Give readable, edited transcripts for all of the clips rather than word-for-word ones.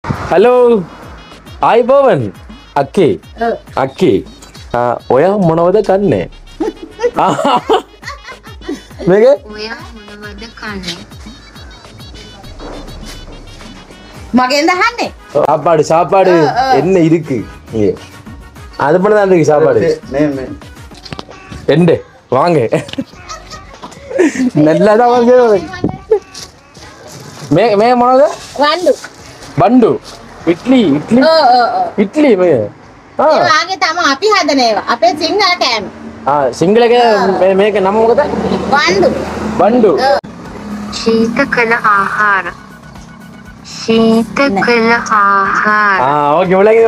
Hello ආයිබෝවන් අක්කේ අක්කේ ඔයා මොනවද කන්නේ මේක ඔයා මොනවද කන්නේ මගෙන් දහන්නේ சாப்பாடு என்ன இருக்கு இங்க அது பண்ண தான் இருக்கு சாப்பாடு எண்டு வாங்க நல்லா தான் வாங்க மே මොනවද බණ්ඩු ඉඩ්ලි මේ ඒ වාගේ තමයි අපි හදන ඒවා අපේ සිංහල කෑම සිංහලක මේක නම මොකද බණ්ඩු ශීතකල ආහාර ஓகே விளங்கி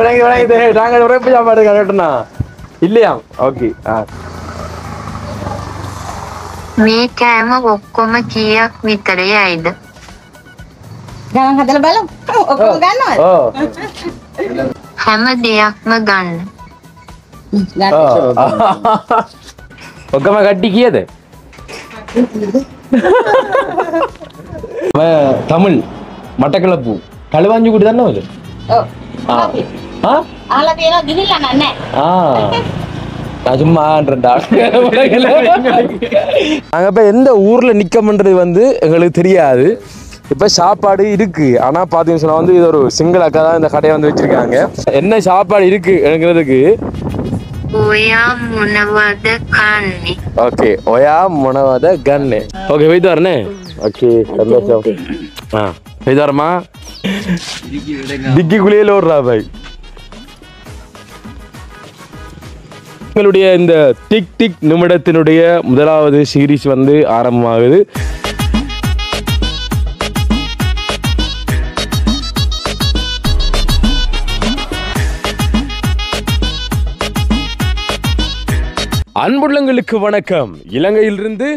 நாங்கள் உரைப்பு சாப்பாடு கரெக்டுண்ணா இல்லையா ஓகே මේ කෑම ඔක්කොම කීයක් විතර යයිද ගණන් හදලා බලමු ඔක්කොම ගන්නවද හැම දෙයක්ම ගන්න ඔක්කොම කට්ටි කීයද தமிழ் மட்டக்களப்பு களுவாஞ்சி கூட்டி தானே அது අහලා තියෙනවා ගිහිල්ලා නැහැ நான் சும்மா நாங்கள் இப்போ எந்த ஊரில் நிற்கமன்றது வந்து எங்களுக்கு தெரியாது இப்போ சாப்பாடு இருக்கு ஆனால் பார்த்தீங்கன்னு சொன்னால் வந்து இது ஒரு சிங்கிள் அக்கா தான் இந்த கடையை வந்து வச்சிருக்காங்க என்ன சாப்பாடு இருக்கு எனக்குறதுக்கு ඔයා මොනවද කන්නේ ஓகே ஒயா මොනවද ගන්නෙ ஓகே போயிட்டு வரனே ஓகே சந்தோஷம் போயிட்டு வரமா டிக்கிக்குள்ளேயே ஓடுறா பாய் எங்களுடைய இந்த டிக் டிக் நிமிடத்தினுடைய முதலாவது சீரீஸ் வந்து ஆரம்பமாகுது அன்புள்ளங்களுக்கு வணக்கம் இலங்கையிலிருந்து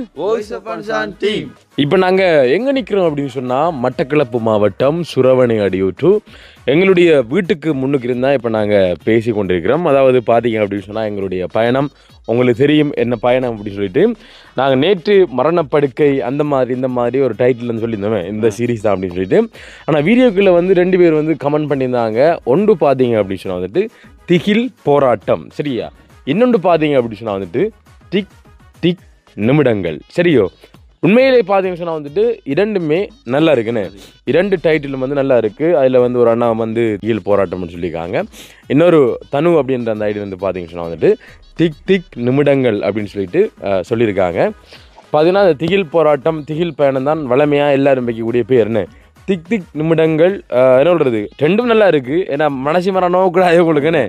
இப்போ நாங்கள் எங்கே நிற்கிறோம் அப்படின்னு சொன்னால் மட்டக்களப்பு மாவட்டம் சுரவணை அடியூற்று எங்களுடைய வீட்டுக்கு முன்னுக்கு இருந்தால் இப்போ நாங்கள் பேசி கொண்டிருக்கிறோம் அதாவது பார்த்தீங்க அப்படின்னு சொன்னால் எங்களுடைய பயணம் உங்களுக்கு தெரியும் என்ன பயணம் அப்படின்னு சொல்லிட்டு நாங்கள் நேற்று மரணப்படுக்கை அந்த மாதிரி இந்த மாதிரி ஒரு டைட்டில்னு சொல்லியிருந்தோமே இந்த சீரீஸ் தான் அப்படின்னு சொல்லிட்டு ஆனால் வீடியோக்குள்ளே வந்து 2 பேர் வந்து கமெண்ட் பண்ணியிருந்தாங்க ஒன்று பார்த்தீங்க அப்படின்னு சொன்னால் வந்துட்டு திகில் போராட்டம் சரியா இன்னொன்று பார்த்தீங்க அப்படின்னு சொன்னால் வந்துட்டு டிக் டிக் நிமிடங்கள் சரியோ உண்மையிலே பார்த்தீங்கன்னு சொன்னால் வந்துட்டு இரண்டுமே நல்லா இருக்குன்னு 2 டைட்டிலும் வந்து நல்லா இருக்குது அதில் வந்து ஒரு அண்ணா வந்து திகில் போராட்டம்னு சொல்லியிருக்காங்க இன்னொரு தனு அப்படின்ற அந்த ஐடி வந்து பார்த்தீங்கன்னு சொன்னால் வந்துட்டு டிக் டிக் நிமிடங்கள் அப்படின்னு சொல்லிட்டு சொல்லியிருக்காங்க பார்த்தீங்கன்னா அந்த திகில் போராட்டம் திகில் பயணம் தான் வளமையாக எல்லாரும் வைக்கக்கூடிய பேர்னு திக் திக் நிமிடங்கள் என்ன சொல்கிறது ரெண்டும் நல்லா இருக்குது ஏன்னா மனசு மரணம் கூட உங்களுக்குன்னு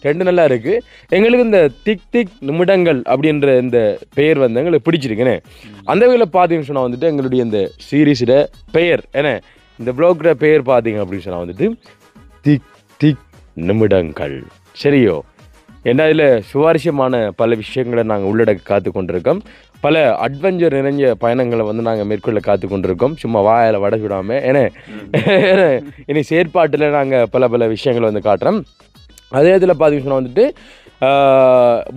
ரெண்டும் நல்லா இருக்குது எங்களுக்கு இந்த திக் திக் நிமிடங்கள் அப்படின்ற இந்த பெயர் வந்து எங்களுக்கு பிடிச்சிருக்குன்னு அந்த வகையில் பார்த்தீங்கன்னு சொன்னால் வந்துட்டு எங்களுடைய இந்த சீரீஸோட பெயர் ஏன்னா இந்த ப்ளாகோட பெயர் பார்த்தீங்க அப்படின்னு சொன்னால் வந்துட்டு திக் திக் நிமிடங்கள் சரியோ ஏன்னா இதில் சுவாரஸ்யமான பல விஷயங்களை நாங்கள் உள்ளடக்க காத்து கொண்டிருக்கோம் பல அட்வென்ச்சர் நிறைஞ்ச பயணங்களை வந்து நாங்கள் மேற்கொள்ள காத்து கொண்டிருக்கோம் சும்மா வாயில் வட விடாமல் ஏன்னா இனி செயற்பாட்டில் நாங்கள் பல விஷயங்களை வந்து காட்டுறோம் அதே இதில் பார்த்தீங்கன்னு சொன்னால் வந்துட்டு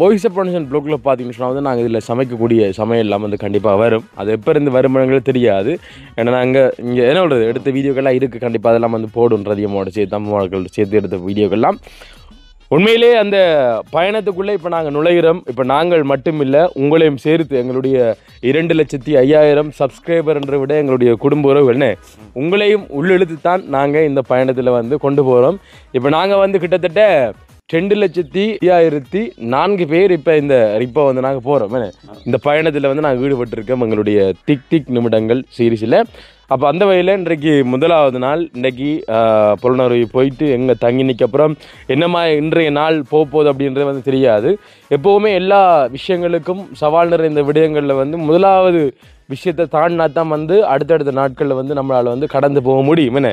வாய்ஸ் ஆஃப் ப்ரொடக்ஷன் ப்ளாகில் பார்த்தீங்கன்னு சொன்னால் வந்து நாங்கள் இதில் சமைக்கக்கூடிய சமையல்லாம் வந்து கண்டிப்பாக வரும் அது எப்போ இருந்து வருமானங்களும் தெரியாது ஏன்னா நாங்கள் இங்கே என்ன சொல்கிறது எடுத்த வீடியோக்கெல்லாம் இருக்குது கண்டிப்பாக அதெல்லாம் வந்து போடுன்ற அதிகமோட சேர்த்து அம்மாக்கள் சேர்த்து எடுத்த வீடியோக்கெல்லாம் உண்மையிலே அந்த பயணத்துக்குள்ளே இப்போ நாங்கள் நுழைகிறோம் இப்போ நாங்கள் மட்டும் இல்லை உங்களையும் சேர்த்து எங்களுடைய 2,05,000 சப்ஸ்கிரைபர்ன்ற விட எங்களுடைய குடும்ப உறவுகள்னு உங்களையும் உள்ளெழுத்து தான் நாங்கள் இந்த பயணத்தில் வந்து கொண்டு போகிறோம் இப்போ நாங்கள் வந்து கிட்டத்தட்ட 2,05,004 பேர் இப்போ வந்து நாங்கள் போகிறோம் இந்த பயணத்தில் வந்து நாங்கள் ஈடுபட்டிருக்கோம் எங்களுடைய திக் திக் நிமிடங்கள் சீரீஸில் அப்போ அந்த வகையில் இன்றைக்கு முதலாவது நாள் இன்றைக்கி புலனறுவை போயிட்டு எங்கே தங்கி நிற்கப்புறம் என்னமா இன்றைய நாள் போகுது அப்படின்றது வந்து தெரியாது எப்போவுமே எல்லா விஷயங்களுக்கும் சவால் நிறைந்த விடயங்களில் வந்து முதலாவது விஷயத்தை தாண்டினா தான் வந்து அடுத்தடுத்த நாட்களில் வந்து நம்மளால் வந்து கடந்து போக முடியும் என்ன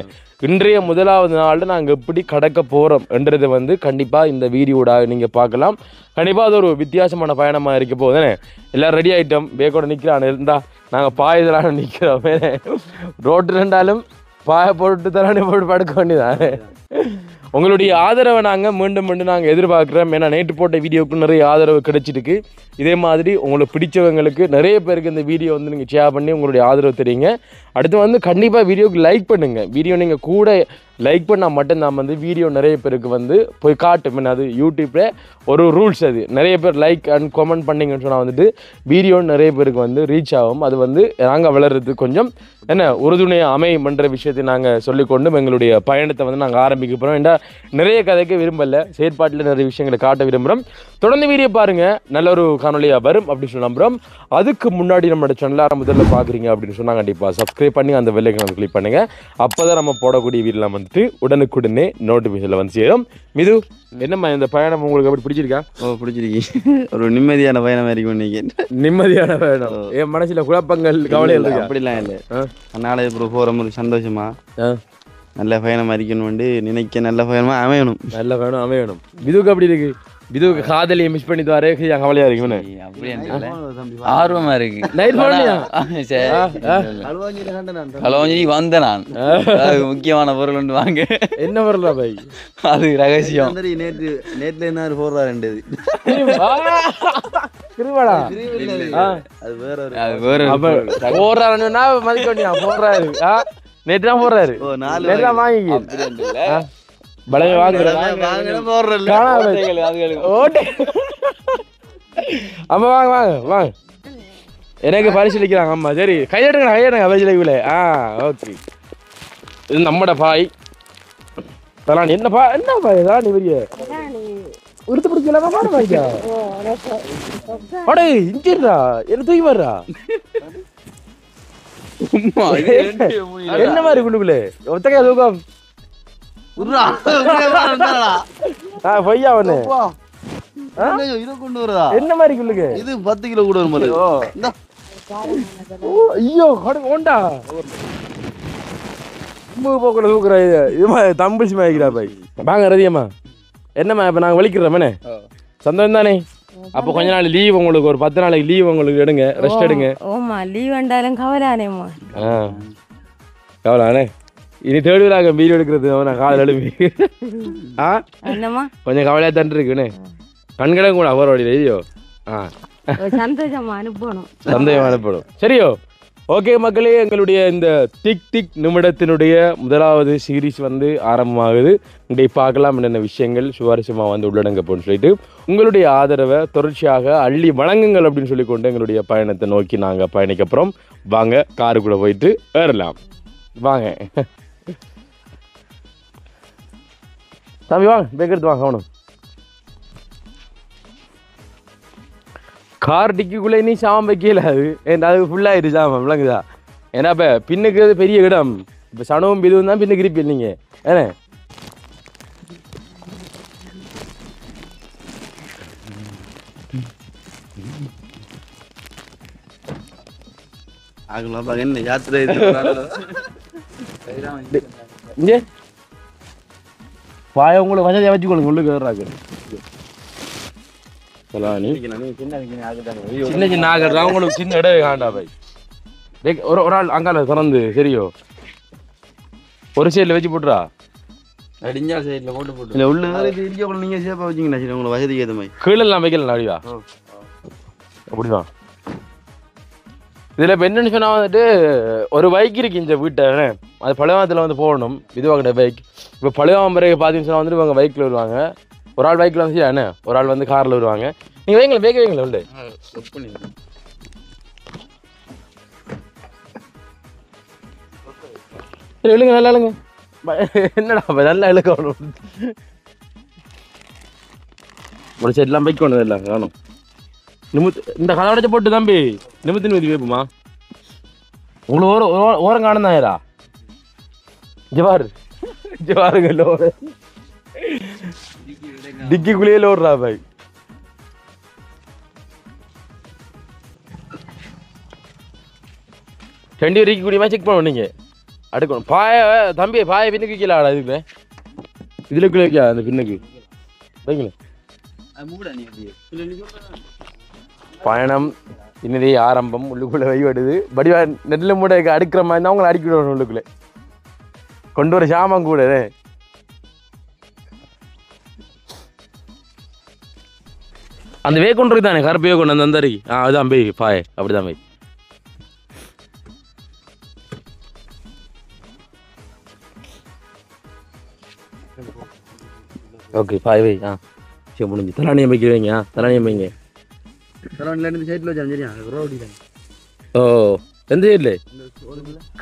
இன்றைய முதலாவது நாளில் நாங்கள் எப்படி கடக்க போகிறோம் என்றதை வந்து கண்டிப்பாக இந்த வீடியோட நீங்கள் பார்க்கலாம் கண்டிப்பாக அது ஒரு வித்தியாசமான பயணமாக இருக்க போகுதுன்னு எல்லோரும் ரெடி ஆகிட்டோம் பேக்கோட நிற்கிறான்னு இருந்தால் நாங்கள் பாயதெல்லாம் நிற்கிறோம் ரோட்டு ரெண்டாலும் பாய போட்டு தரானே போட்டு படுக்க வேண்டியதான் உங்களுடைய ஆதரவை நாங்கள் மீண்டும் மீண்டும் நாங்கள் எதிர்பார்க்குறோம். ஏன்னா நேற்று போட்ட வீடியோவுக்கு நிறைய ஆதரவு கிடைச்சிருக்கு. இதே மாதிரி உங்களுக்கு பிடிச்சவங்களுக்கு நிறைய பேருக்கு இந்த வீடியோ வந்து நீங்கள் ஷேர் பண்ணி உங்களுடைய ஆதரவு தெரியுங்க. அடுத்து வந்து கண்டிப்பாக வீடியோவுக்கு லைக் பண்ணுங்கள். வீடியோ நீங்கள் கூட லைக் பண்ணால் மட்டும்தான் வந்து வீடியோ நிறைய பேருக்கு வந்து போய் காட்டும். அது யூடியூப்பில் ஒரு ரூல்ஸ். அது நிறைய பேர் லைக் அண்ட் கமெண்ட் பண்ணிங்கன்னு சொன்னால் வந்துட்டு வீடியோ நிறைய பேருக்கு வந்து ரீச் ஆகும். அது வந்து நாங்கள் வளர்கிறதுக்கு கொஞ்சம் என்ன உறுதுணையாக அமையும்ன்ற விஷயத்தை நாங்கள் சொல்லிக்கொண்டு எங்களுடைய பயணத்தை வந்து நாங்கள் ஆரம்பிக்க போகிறோம். ஏன்னா நிறைய கதைக்க விரும்பலை, செயற்பாட்டில் நிறைய விஷயங்களை காட்ட விரும்புகிறோம். தொடர்ந்து வீடியோ பாருங்கள், நல்ல ஒரு காணொலியாக வரும் அப்படின்னு சொல்லி நம்புகிறோம். அதுக்கு முன்னாடி நம்மளோட சேனலை முதல்ல பார்க்குறீங்க அப்படின்னு சொன்னால் கண்டிப்பாக சப்ஸ்கிரைப் பண்ணி அந்த வெள்ளைக்கு கிளிக் பண்ணுங்கள். அப்போ தான் நம்ம போடக்கூடிய வீடியோலாம் வந்துட்டு உடனுக்குடனே நோட்டிஃபிகேஷனில் வந்து சேரும். மிது, என்னம்மா இந்த பயணம் உங்களுக்கு எப்படி பிடிச்சிருக்கா? பிடிச்சிருக்கு. ஒரு நிம்மதியான பயணம் இருக்கும். நிம்மதியான பயணம். என் மனசுல குழப்பங்கள் கவலைகள் இருக்கு? அப்படிலாம் இல்லை. நாளை இப்போ போகிற ஒரு சந்தோஷமா நல்ல பயணம் இருக்கணும் நினைக்க நல்ல பயணமா அமையணும். நல்ல பயணம் அமையணும். விதுக்கு அப்படி இருக்கு? விதுக்கு காதலியை மிஸ் பண்ணி தரே கவலையா இருக்குன்னு ஆர்வமா இருக்கு. ஹலோஞ்சி வந்த நான் முக்கியமான பொருள் ஒன்று வாங்க. என்ன பொருளா பை? அது ரகசியம். நேற்று என்ன போடுறாரு திருவாடா? அது வேற போடுறாருன்னா மதிக்க வேண்டியா? போடுறாரு நேற்று தான் போடுறாரு. வாங்கி பலவை அம்மா வாங்க வாங்க வாங்க, எனக்கு பரிசீலிக்கிறாங்க அம்மா. சரி கையெடுங்க கையெடுங்க பரிசீலிக்கல. ஓகே, இது நம்மட பாய். என்ன பா என்ன பாய் தான் நீ பெரிய உறுத்து பிடிக்கலாமா? பாரு பாய்க்கா அடே இஞ்சிடுறா என்ன தூக்கி வர்றா. என்ன மாதிரி குள்ளுக்குள்ளே ஒத்தக்கா தூக்கம் பொய்யா ஒண்ணு என்ன மாதிரி குள்ளுக்கு? இது 10 கிலோ கூட வரும். ஐயோ ஓண்டா போக்குல தூக்குற இது தம்பிச்சு மாய்க்கிறா பாய். வாங்க ரதியம்மா. என்னம்மா இப்ப நாங்க வலிக்கிறோமே சந்தோஷம் தானே? அப்போ கொஞ்ச நாள் லீவ் உங்களுக்கு, ஒரு 10 நாளைக்கு லீவ் உங்களுக்கு எடுங்க, ரெஸ்ட் எடுங்க. ஓமா லீவ் வேண்டாலும் கவலானேம்மா. கவலானே இனி தேடுவராக வீடியோ எடுக்கிறது நான் காதல் எழுப்பி என்னம்மா கொஞ்சம் கவலையா தான் இருக்குன்னு கண்கடம் கூட அவர் வழியில் ஐயோ சந்தோஷமா அனுப்பணும், சந்தேகம் அனுப்பணும். சரியோ? ஓகே மக்களே, எங்களுடைய இந்த டிக் டிக் நிமிடத்தினுடைய முதலாவது சீரீஸ் வந்து ஆரம்பமாகுது. இன்றைக்கு பார்க்கலாம் என்னென்ன விஷயங்கள் சுவாரஸ்யமாக வந்து உள்ளடங்க போன்னு சொல்லிட்டு உங்களுடைய ஆதரவை தொடர்ச்சியாக அள்ளி வழங்குங்கள் அப்படின்னு சொல்லிக்கொண்டு எங்களுடைய பயணத்தை நோக்கி நாங்கள் பயணிக்கப்புறம் வாங்க காருக்குள்ளே போயிட்டு ஏறலாம். வாங்க தம்பி வாங்க, பேக் எடுத்து வாங்க. அவனும் கார் டிக்குள்ளே நீ சாமம் வைக்கல, அது ஏன்னா அது ஃபுல்லாகிட்டு சாமம் விளங்குதா? ஏன்னா இப்போ பின்னுக்கு பெரிய இடம், இப்போ சனவும் இதுவும் தான் பின்னுக்கு இருப்பீங்க நீங்கள் ஏன்னா. இங்கே பாய உங்களை வசதியாக வச்சுக்கொள்ளுங்க. உள்ளுக்கு ஏறாங்க சின்ன சின்ன ஆகிறதா உங்களுக்கு சின்ன இடம் காண்டா பாய். ஒரு ஆள் அங்கால திறந்து சரியோ ஒரு சைடில் வச்சு போட்டுறா. அடிஞ்சா சைடில் போட்டு போட்டு இல்லை உள்ள நீங்கள் சேஃபாக வச்சிங்கன்னா சரி உங்களை வசதிக்கு ஏற்ற மாதிரி கீழெல்லாம் வைக்கலாம் அடிவா. அப்படிதான் இதில் இப்போ என்னென்னு சொன்னால் வந்துட்டு ஒரு பைக் இருக்குது இந்த வீட்டை, அது பழையத்தில் வந்து போகணும். இதுவாகிட்ட பைக் இப்போ பழையாம பிறகு பார்த்தீங்கன்னு சொன்னால் வந்துட்டு இவங்க பைக்கில் வருவாங்க, ஒரு ஆள் பைக்கில் வந்து என்ன ஒரு ஆள் வந்து காரில் வருவாங்க. நீங்கள் வைங்களேன் பைக் வைங்களேன் உண்டு சரி எழுங்க நல்லா எழுங்க. என்னடா நல்லா இழுக்க ஒரு சைட்லாம் பைக் கொண்டது இல்லை காணும். இந்த கதவடைச்ச போட்டு தம்பி நிமித்தி நிமித்தி வைப்புமா உங்களுக்கு ஓரம் காணும் தான் ஏரா ஜவாரு ஜவாருங்க லோடு டிக்கிக்குள்ளேயே லோடுறா பாய். ரெண்டு வரைக்கும் கூடியமா செக் பண்ணணும் நீங்கள் அடுக்கணும். பாய தம்பி பாய பின்னுக்கு கீழே ஆடா இதுக்குள்ள இதுலக்குள்ளே வைக்கா அந்த பின்னுக்கு வைங்களேன். பயணம் இன்னதே ஆரம்பம். உள்ளுக்குள்ளே வைவடுது வடிவா நெல்ல மூடை அடுக்கிற மாதிரி தான் உங்களை அடிக்கிடணும். உள்ளுக்குள்ளே கொண்டு வர சாமான் கூட அந்த வேக்கொண்டு இருக்கு தானே கருப்பு வேக்கொண்டு அந்த அந்த இருக்கு அதுதான் போய் பாய் அப்படிதான் போய் ஓகே பாய் வை சரி முடிஞ்சு தலானியம் வைக்க வைங்க தலானியம் வைங்க சைட்ல வச்சா சரியா ரோடி தான் ஓ எந்த சைட்ல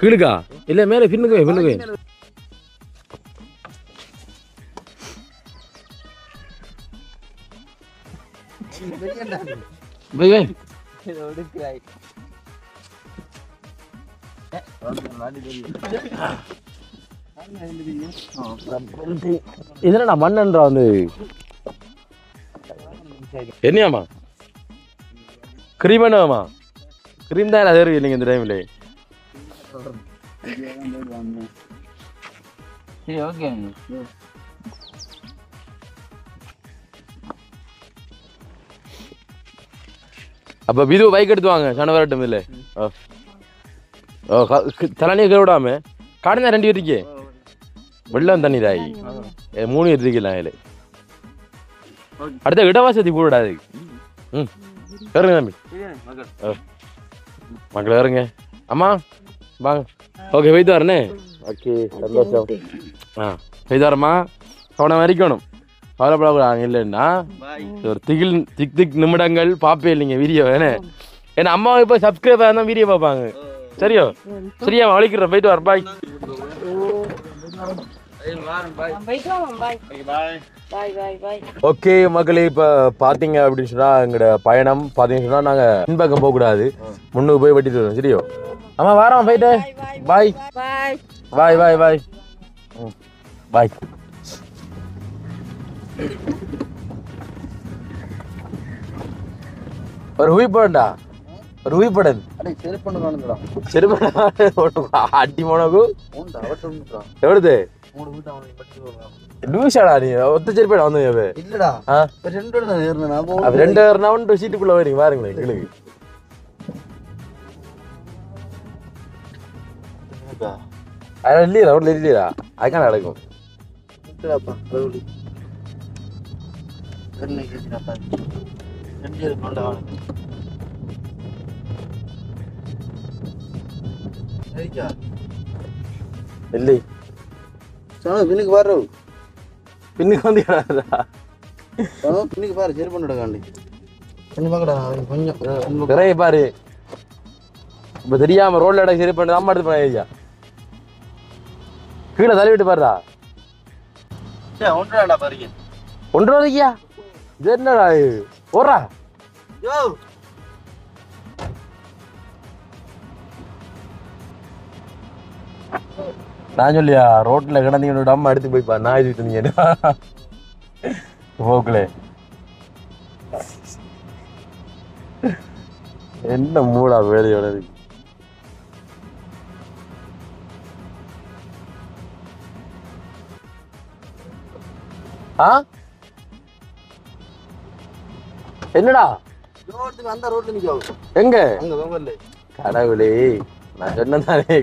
கீழுக்கா இல்ல மேலே பின்னுக்கு வை பின்னுக்கு வை வை வை இதனடா மண்ணன்றா வந்து என்னையாமா கிரீம் என்னவாமா கிரீம் தான் அது இல்லைங்க இந்த டைம்ல சரி ஓகே அப்போ விது பைக் எடுத்து வாங்க சன வரட்டும் இல்லை தலனியை கழுவிடாம காடுனா 2 இருக்கே வெள்ளம் தண்ணி தாயி 3 இருக்கலாம் அதில் அடுத்த இடவாசத்தி போடாது ம் இறங்க தம்பி மக்கள் இறங்க அம்மா வாங்க ஓகே போய்த்து வரண்ணே ஓகே சந்தோஷம் போய்த்து வரம்மா கவனம் வரைக்கணும் கவலைப்படக்கூடாது இல்லைன்னா ஒரு திக் நிமிடங்கள் பார்ப்பே இல்லைங்க வீடியோ ஏன்னா அம்மாவை இப்போ சப்ஸ்கிரைபர் தான் வீடியோ பார்ப்பாங்க சரியா வலிக்கிறேன் போயிட்டு வர பாய் ஓகே மக்களே இப்போ பார்த்தீங்க அப்படின்னு சொன்னால் எங்களோட பயணம் பார்த்தீங்கன்னு சொன்னால் நாங்கள் பின்பக்கம் போகக்கூடாது முன்னுக்கு போய் வெட்டிட்டு வரோம் சரியோ அம்மா வாரம் போயிட்டு பாய் பாய் பாய் பாய் பாய் ஒரு ஹூய் போடா ஒரு ஹூய் போடது செருப்பு அட்டி மோனకు எவ்வளவு லூசாடா நீ ஒத்த செருப்பேடா வந்து இல்லடா அது 2 ரவுண்ட் சீட்டுக்குள்ள வரீங்க பாருங்களேன் எங்களுக்கு அதான் இல்லையா ரோட்ல இல்லையா அதுக்கான நடக்கும் இல்லை பின்னுக்கு பாரு பின்னுக்கு வந்து பின்னுக்கு பாரு சரி பண்ணடா காண்டி கொஞ்சம் பார்க்கடா கொஞ்சம் நிறைய பாரு இப்ப தெரியாம ரோட்ல இடம் சரி பண்ணு அம்மா எடுத்து பண்ண கீழே தள்ளி விட்டு பாருடா 1.5 பாருங்க 1.5 இது என்னடா ஓடுறா நான் சொல்லியா ரோட்ல கிடந்தீங்க அம்மா எடுத்து போய்ப்பா நான் இது இருந்தீங்க போக்கலே என்ன மூடா வேலையோட இருக்கு என்னடா அந்த ரோட்ல நிக்க எங்க அங்க வெங்கல்ல கடவுளே நான் சொன்னதானே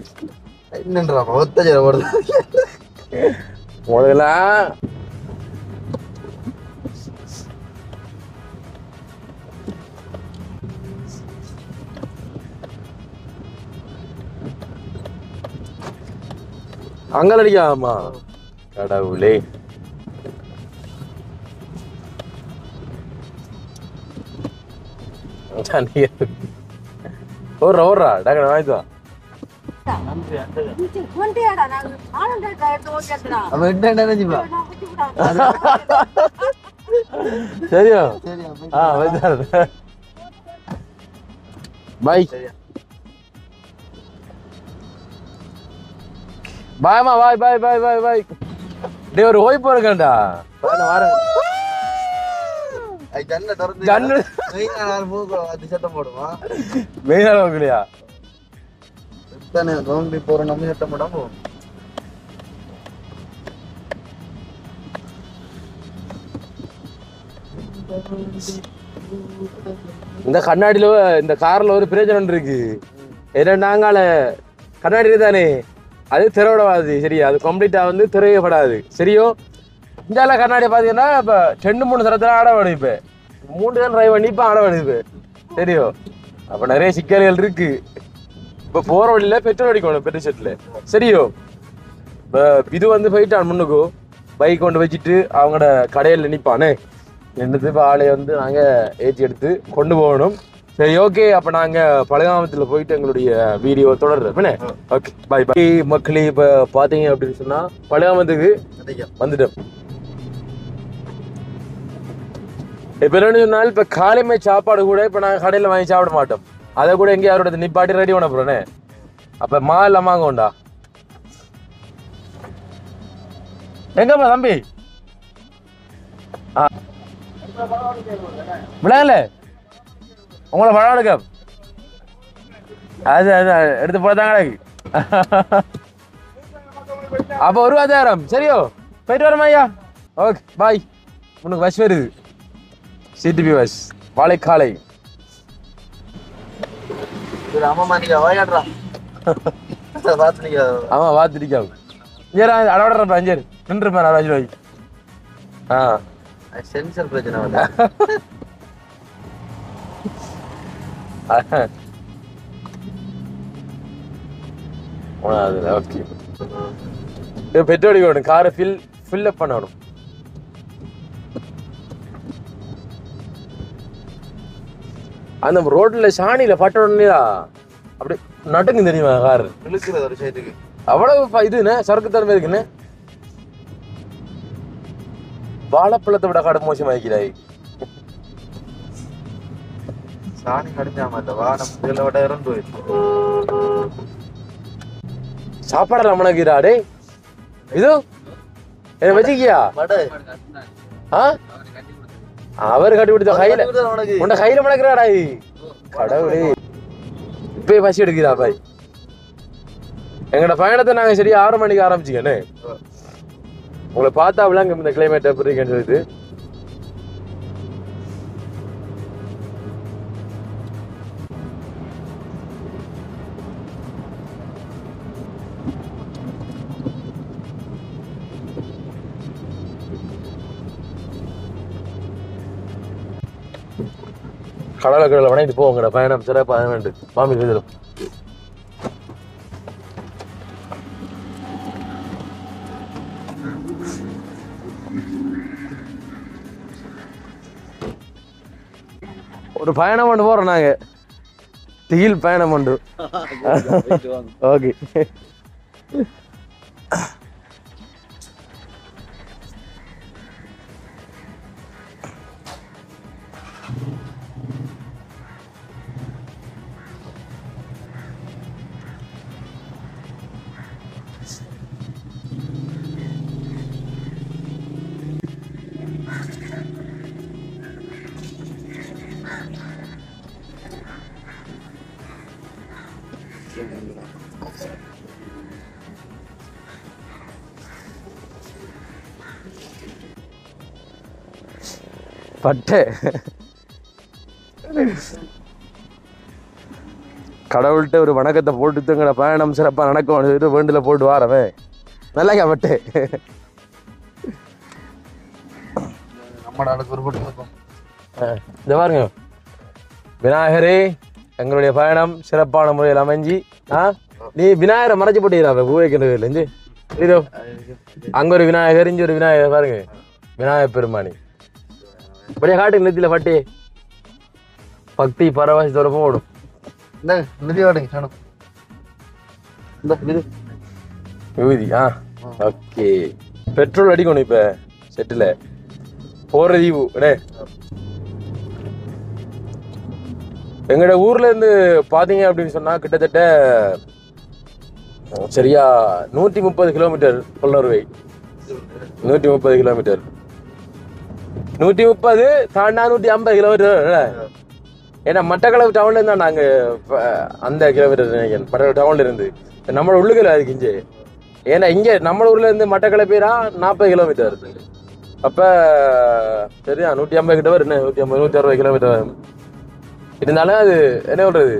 என்னன்றா ஒத்தஜர வருது முதல்ல அங்க அடிக்காமா கடவுளே ஓடுறா டக்குனு வாங்கிட்டு வா சரியா பாய் பாய்மா பாய் பாய் பாய் பாய் பாய் டே ஒரு ஓய் போறேன்டா வரேன் சத்தம் போடுமா மெயினான போகலையா நோம்பி போற நம்ம சத்தம் போடாம இந்த கண்ணாடியில இந்த கார்ல ஒரு பிரச்சனை இருக்கு என்னன்னாங்கால கண்ணாடி தானே அது திரைவிடவாது சரியா அது கம்ப்ளீட்டா வந்து திரையப்படாது சரியோ இந்தியாவில் கண்ணாடி பார்த்தீங்கன்னா இப்போ 2-3 தரத்துல ஆட வேணும் இப்போ 3 தான் டிரைவ் பண்ணி இப்போ ஆட வேண்டியது சரியோ. அப்போ நிறைய சிக்கல்கள் இருக்கு. இப்போ போற வழியில பெட்ரோல் அடிக்கணும் பெட்ரோல் செட்டில் சரியோ. இப்போ இது வந்து போயிட்டான் முன்னுக்கு பைக் கொண்டு வச்சுட்டு அவங்களோட கடையில் நிற்பானே நின்றுட்டு இப்போ ஆளையை வந்து நாங்கள் ஏற்றி எடுத்து கொண்டு போகணும். சரி ஓகே, அப்போ நாங்கள் பழகாமத்தில் போயிட்டு எங்களுடைய வீடியோ தொடர்றேன். ஓகே பாய் பாய் மக்களே. இப்போ பார்த்தீங்க அப்படின்னு சொன்னால் பழகாமத்துக்கு வந்துட்டோம். இப்போ என்னன்னு சொன்னால் இப்போ காலைமை சாப்பாடு கூட இப்போ நாங்கள் கடையில் வாங்கி சாப்பிட மாட்டோம். அதை கூட எங்கேயும் அவரோட நிப்பாட்டி ரெடி பண்ண போகிறேனே. அப்போ மா இல்லாம வாங்க உண்டா எங்கப்பா தம்பி? விளையாடல உங்களை பழம் எடுக்க அது அது எடுத்து போதாங்க. அப்போ 1000 சரியோ. போயிட்டு வரோம் ஐயா. Okay bye. உனக்கு பஸ் வருது சிடிபி பஸ் வாழைக்காலை. ஆமா பார்த்துருக்கா அடவடுறப்ப அஞ்சர் நின்றுப்பேன் ராஜ்வாய். சென்சர் பிரச்சனை ஓகே. பெட்ரோல் அடிக்கணும், காரை ஃபில் அப் பண்ணணும். அந்த ரோட்ல சாணியில பட்ட உடனேயா அப்படி நட்டுங்க தெரியுமா கார் இழுக்கிறது ஒரு சைடுக்கு. அவ்வளவு இதுன்னு சரக்கு தன்மை இருக்குன்னு. வாழைப்பழத்தை விட காடு மோசமாக்கிறாய். சாணி கடிஞ்சாம அந்த வானம் இதுல விட இறந்து போயிடுச்சு. சாப்பாடு ரமணகிரா டே இது என்ன வச்சுக்கியா? அவர் கட்டி கொடுத்த கையில உன்ன கையில மணக்கிறாடா கடவுளே. இப்பயே பசி எடுக்கிறா பாய். எங்களோட பயணத்தை நாங்க சரியா 6 மணிக்கு ஆரம்பிச்சுக்கண்ணே. உங்களை பார்த்தா விளங்க இந்த கிளைமேட் எப்படி இருக்குன்னு சொல்லிட்டு. கடலை வணைந்து போங்கட பயணம் சிறப்பாக வேண்டும். மாமி எழுதலும் ஒரு பயணம் கொண்டு போறோம் நாங்க. திகில் பயணம் உண்டு. ஓகே பட்டை கடவுள்கிட்ட ஒரு வணக்கத்தை போட்டுங்கட பயணம் சிறப்பாக நடக்கும் வேண்டுல போட்டு வாரவே நல்லா பட்டே. இந்த பாருங்க விநாயகரே, எங்களுடைய பயணம் சிறப்பான முறையில் அமைஞ்சி. நீ விநாயகரை மறைச்சு போட்டீங்களா பூவைக்கின்றதுலேருந்து? இதோ அங்க ஒரு விநாயகர், இங்க ஒரு விநாயகர் பாருங்க. விநாயகர் பெருமானி அப்படியே காட்டு நிறுத்தில பட்டே பக்தி பரவாசத்தோட போடும். விபூதி ஓகே. பெட்ரோல் அடிக்கணும் இப்ப செட்டில் போற தீவு. எங்களோட ஊர்ல இருந்து பாத்தீங்க அப்படின்னு சொன்னா கிட்டத்தட்ட சரியா 130 கிலோமீட்டர் புலனறுவை. 130 கிலோமீட்டர் 130 தாண்டா 150 கிலோமீட்டர். ஏன்னா மட்டக்களப்பு டவுன்ல இருந்தா நாங்க அந்த கிலோமீட்டர் நினைக்கிறேன். மட்டக்களப்பு டவுன்ல இருந்து நம்மளோட உள்ளுக்கல அதுக்கு இங்கே. ஏன்னா இங்க நம்ம ஊர்ல இருந்து மட்டக்களப்பேரா 40 கிலோமீட்டர். அப்ப சரியா 150 கிட்ட வரும். 150 160 கிலோமீட்டர் வரும். இருந்தாலும் அது என்ன சொல்றது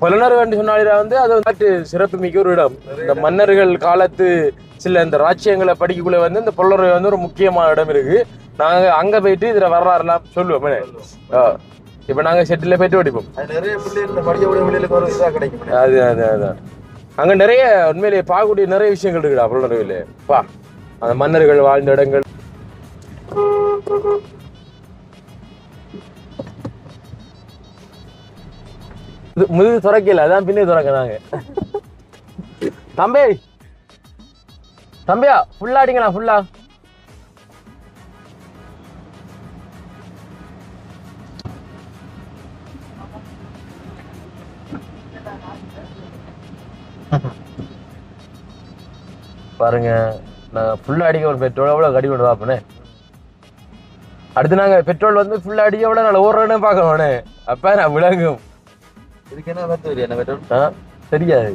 புலனர் என்று சொன்னாலே வந்து அது வந்து சிறப்பு மிக்க ஒரு இடம். இந்த மன்னர்கள் காலத்து சில இந்த ராஜ்யங்களை படிக்கக்குள்ள வந்து இந்த புலனர் வந்து ஒரு முக்கியமான இடம் இருக்கு. நாங்க அங்க போயிட்டு இதுல வரலாறுலாம் சொல்லுவோம். இப்ப நாங்க செட்டில போயிட்டு படிப்போம். அது அதான் அங்க நிறைய உண்மையிலேயே பார்க்கக்கூடிய நிறைய விஷயங்கள் இருக்குடா புலனர்ல. பா அந்த மன்னர்கள் வாழ்ந்த இடங்கள். முதுகு துறக்கல, அதான் பின்னே துறக்கிறாங்க. தம்பி தம்பியா ஃபுல்லா அடிங்களா ஃபுல்லா. பாருங்க நான் ஃபுல்லா அடிக்க ஒரு பெட்ரோல் எவ்வளோ கடி கொண்டு வாப்பனே. அடுத்து நாங்க பெட்ரோல் வந்து ஃபுல்லா அடிக்க விட நான் ஓடுறேன்னு பார்க்கணும்னே. அப்ப நான் விளங்கும். இதுக்கு என்ன பெட்ரோல் என்ன பெட்ரோல் தெரியாது.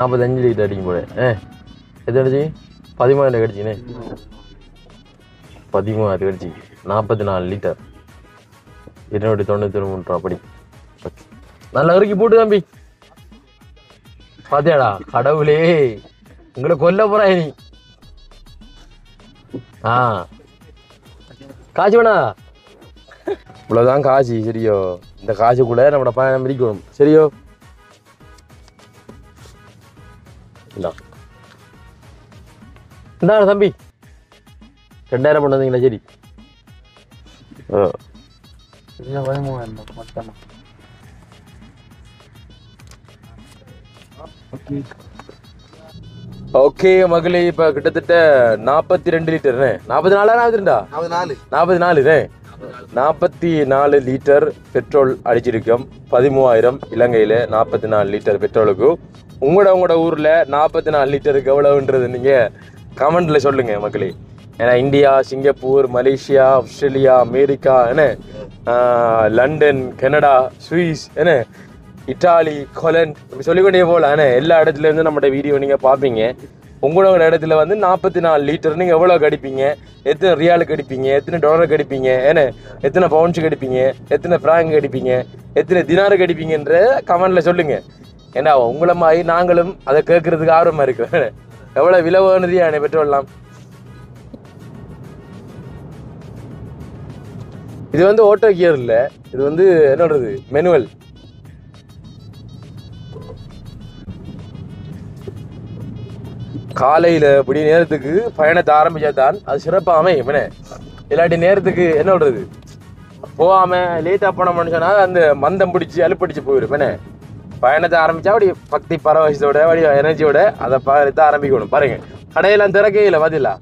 $45 லிட்டர் அடிக்கும் போல. எது அடிச்சு 13 அடிச்சுனே. 13 அடிச்சு 44 லிட்டர் 293 அப்படி. நல்லா இறுக்கி போட்டு தம்பி. பாத்தியாடா கடவுளே உங்களை கொல்ல போறா நீ. காசு வேணா இவ்வளவுதான் காசு. சரியோ இந்த காசுக்குள்ள நம்மளோட பயணம் பிரிக்கணும். சரியோ இந்தா தம்பி 2000 பண்ண வந்தீங்களா. சரி ஓகே மகளே இப்ப கிட்டத்தட்ட 42 லிட்டர் 44 44 லிட்டர் பெட்ரோல் அடிச்சிருக்கோம். 13,000 இலங்கையில 44 லிட்டர் பெட்ரோலுக்கு. உங்களோட ஊர்ல 44 லிட்டருக்கு எவ்வளவுன்றது நீங்க கமெண்ட்ல சொல்லுங்க மக்களே. ஏன்னா India, Singapore, Malaysia, Australia, America, என்ன லண்டன், கனடா, சுவிஸ், என்ன இட்டாலி, கொலண்ட் இப்படி சொல்லிக்கொண்டே போகலாம். என்ன எல்லா இடத்துல இருந்து நம்மளோட வீடியோ நீங்க பார்ப்பீங்க. உங்களோட இடத்துல வந்து 44 லிட்டர் நீங்க எவ்வளவு கடிப்பீங்க, எத்தனை ரியாலுக்கு அடிப்பீங்க, எத்தனை டாலருக்கு அடிப்பீங்க, என்ன எத்தனை பவுன்ஸுக்கு அடிப்பீங்க, எத்தனை பிராங்க் அடிப்பீங்க, எத்தனை தினாருக்கு அடிப்பீங்கன்ற கமெண்ட்ல சொல்லுங்க. ஏன்னா உங்களை மாதிரி நாங்களும் அதை கேட்கறதுக்கு ஆர்வமா இருக்கு. எவ்வளவு விலை வேணுதியான பெட்ரோல்லாம். இது வந்து ஆட்டோ கியர் இல்ல, இது வந்து என்னது மேனுவல். காலையில இப்படி நேரத்துக்கு பயணத்தை ஆரம்பிச்சாதான் அது சிறப்பா அமையும். என்ன இல்லாட்டி நேரத்துக்கு என்ன சொல்றது போகாம லேட்டா போனோம்னு சொன்னா அந்த மந்தம் பிடிச்சி அலுப்படிச்சு போயிடும். என்ன பயணத்தை ஆரம்பிச்சா அப்படி பக்தி பரவசத்தோட அப்படி எனர்ஜியோட அதை பயணத்தை ஆரம்பிக்கணும். பாருங்க கடையெல்லாம் திறக்கையில பதிலா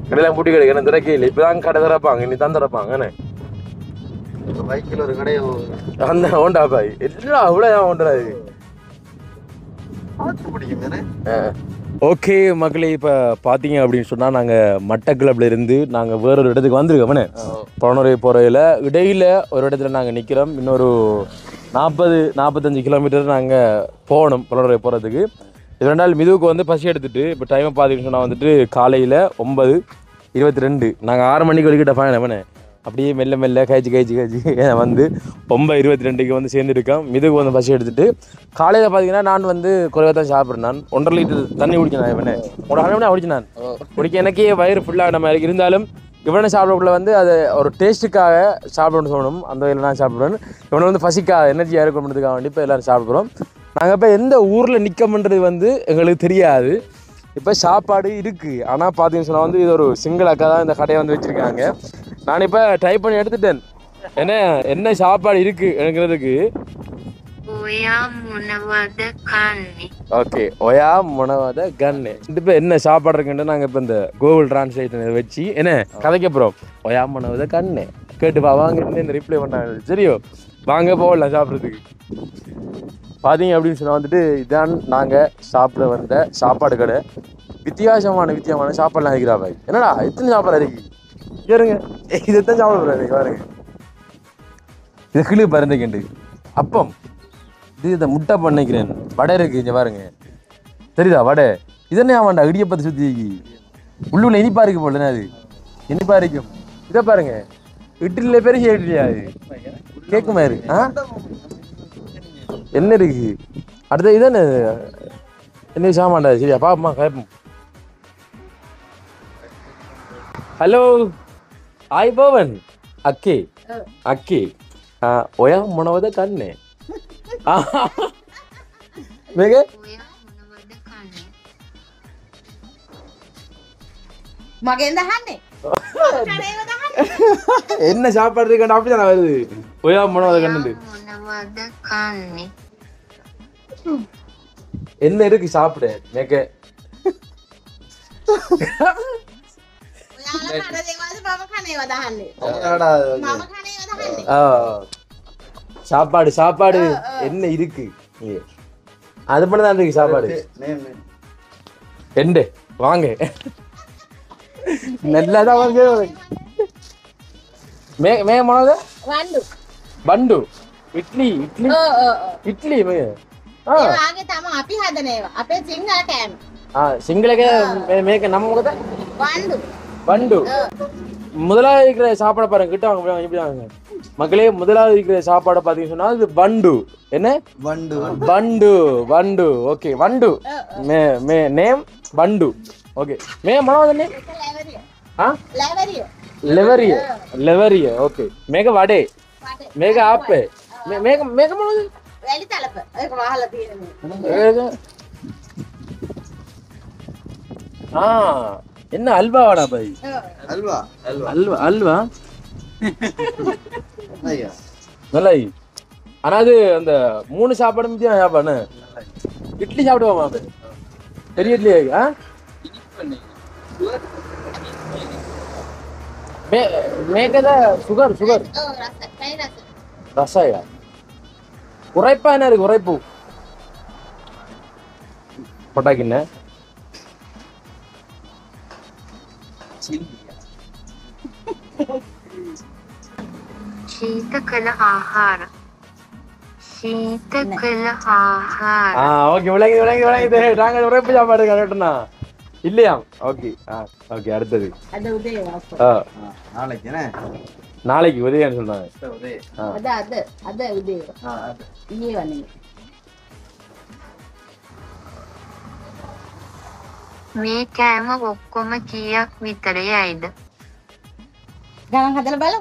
கடையெல்லாம் பூட்டி கிடைக்க திறக்கையில இப்பதான் கடை திறப்பாங்க, இனி தான் திறப்பாங்க. என்ன பைக்கில் ஒரு கடையை அந்த ஹோண்டா பாய் எல்லாம் அவ்வளோ ஓண்டுறாரு. ஓகே மக்களே இப்போ பார்த்தீங்க அப்படின்னு சொன்னால் நாங்கள் மட்டக்களப்பில் இருந்து நாங்கள் வேறொரு இடத்துக்கு வந்திருக்கோம். புலனரை போகிறையில் இடையில் ஒரு இடத்துல நாங்கள் நிற்கிறோம். இன்னொரு 40-45 கிலோமீட்டர் நாங்கள் போகணும் புலனரை போகிறதுக்கு. இது 2 நாள் மிதுவுக்கு வந்து பசி எடுத்துகிட்டு இப்போ டைமை பார்த்தீங்கன்னு சொன்னால் வந்துட்டு காலையில் 9:22 நாங்கள் 6 மணிக்கு வரைக்கிட்ட பயணம். அப்படியே மெல்ல மெல்ல கழிச்சு வந்து 9:22 வந்து சேர்ந்துருக்கேன். மிதுக்கு வந்து பசி எடுத்துட்டு காலையில் பார்த்தீங்கன்னா நான் வந்து குறைவாக தான் சாப்பிட்றேன். நான் 1.5 லிட்டர் தண்ணி குடிச்சேன். நான் ஒரு 1/2 மணி குடிச்சேன். நான் குடிக்க எனக்கே வயிறு ஃபுல்லாக நம்ம இருந்தாலும் இவனை சாப்பிடக்குள்ள வந்து அதை ஒரு டேஸ்ட்டுக்காக சாப்பிடணும்னு சொல்லணும். அந்த வகையில் நான் சாப்பிடுவேன். இவனை வந்து பசிக்காக எனர்ஜியாக இருக்கணுன்றதுக்காக வேண்டி இப்போ எல்லோரும் சாப்பிட்றோம். நாங்கள் இப்போ எந்த ஊரில் நிற்கணுன்றது வந்து எங்களுக்கு தெரியாது. இப்போ சாப்பாடு இருக்குது, ஆனால் பார்த்தீங்கன்னு சொன்னால் வந்து இது ஒரு சிங்கிள் அக்கா தான் இந்த கடையை வந்து வச்சுருக்காங்க. நான் இப்போ டைப் பண்ணி எடுத்துட்டேன் என்ன சாப்பாடு இருக்குது எனக்குறதுக்கு. ஓகே ஒயா முனவாத கன்னு இப்போ என்ன சாப்பாடு இருக்குன்ட்டு நாங்கள் இப்போ இந்த கூகுள் டிரான்ஸ்லேட்டர் வச்சு என்ன கதைக்க போகிறோம். ஒயா முனவாத கண்ணு கேட்டு வாங்க இந்த ரிப்ளை பண்ணாங்க. சரியோ வாங்க போகலாம் சாப்பிட்றதுக்கு. பார்த்தீங்க அப்படின்னு சொன்னால் வந்துட்டு இதான் நாங்கள் சாப்பிட வந்த சாப்பாடு கடை. வித்தியாசமான சாப்பாடுலாம் இருக்கிறா பாய். என்னடா எத்தனை சாப்பாடு இருக்கு கேருங்க. இதைத்தான் சாப்பிட போகிறாரு பாருங்க. இது கிளி பறந்துக்கிண்டு அப்பம் இது இந்த முட்டை பண்ணிக்கிறேன் வடை இருக்கு இங்க பாருங்க தெரியுதா வடை இதென்ன ஆமாண்டா இடியப்பத்தை சுத்தி உள்ளுள்ள இனிப்பா இருக்கு போல அது இனிப்பா இருக்கும் இதை பாருங்க இட்லியில பெரிய இட்லியா அது கேக்குமா இருக்கு என்ன இருக்கு அடுத்த இதானே என்ன சாமான்டா சரியா பாப்பமா கேப்போம் ஹலோ ආයිබෝවන් අක්කේ අක්කේ ඔයා මොනවද කන්නේ මේක මගෙන් දහන්නේ என்ன சாப்பாடு இருக்கா அப்படி தானே வருது ஒயா මොනවද கண்ணது මොනවද කන්නේ என்ன இருக்கு சாப்பிட මේක ඔයාලා කන දේවල්ද මම කනේව දහන්නේ මම කනේව දහන්නේ சாப்பாடு சாப்பாடு என்ன இருக்கு அது பண்ண தான் இருக்கு சாப்பாடு எண்டு வாங்க நல்லதான் வாங்க மே මොනවද වණ්ඩු බණ්ඩු ඉඩ්ලි ඉඩ්ලි ඉඩ්ලි මේ ඒ වාගේ තමයි අපි හදන ඒවා අපේ සිංහල කෑම சிங்களக මේක නම මොකද වණ්ඩු பண்டு முதலாவது இருக்கிற சாப்பாடை பாருங்க கிட்ட வாங்க இப்படி வாங்க மக்களே முதலாவது இருக்கிற சாப்பாடை பார்த்தீங்கன்னு சொன்னா இது பண்டு என்ன பண்டு பண்டு ஓகே வண்டு மே நேம் பண்டு ஓகே மே මොනවද නේ ලැවරිය ලෙවරිය ලෙවරිය ஓகே මේක වඩේ මේක ආප්පේ මේක මොනවද වැලි තලප ඒක වහලා තියෙනවා என்ன அல்வாவாடா பாய் அல்வா அல்வா அல்வா நல்லா ஆனா அது அந்த 3 சாப்பாடு மத்தியம் சாப்பாடு இட்லி சாப்பிடுவோமா அது பெரிய இட்லி மேக்கத சுகர் சுகர் ரசாயா உரைப்பா என்ன இருக்கு உரைப்பு பொட்டாக்கின்ன ශීතකල ආහාර ශීතකල ආහාර ஓகே விளங்கி நாங்க உரைப்பு சாப்பாடு கரெக்டா இல்லையா ஓகே ஓகே அடுத்தது අද උදේ நாளைக்கு என்ன நாளைக்கு உதயன்னு சொன்னாங்க අද උදේ ඊයේ වනේ මේ කෑම ඔක්කොම කීයක් විතර යයිද ගණන් හදලා බලමු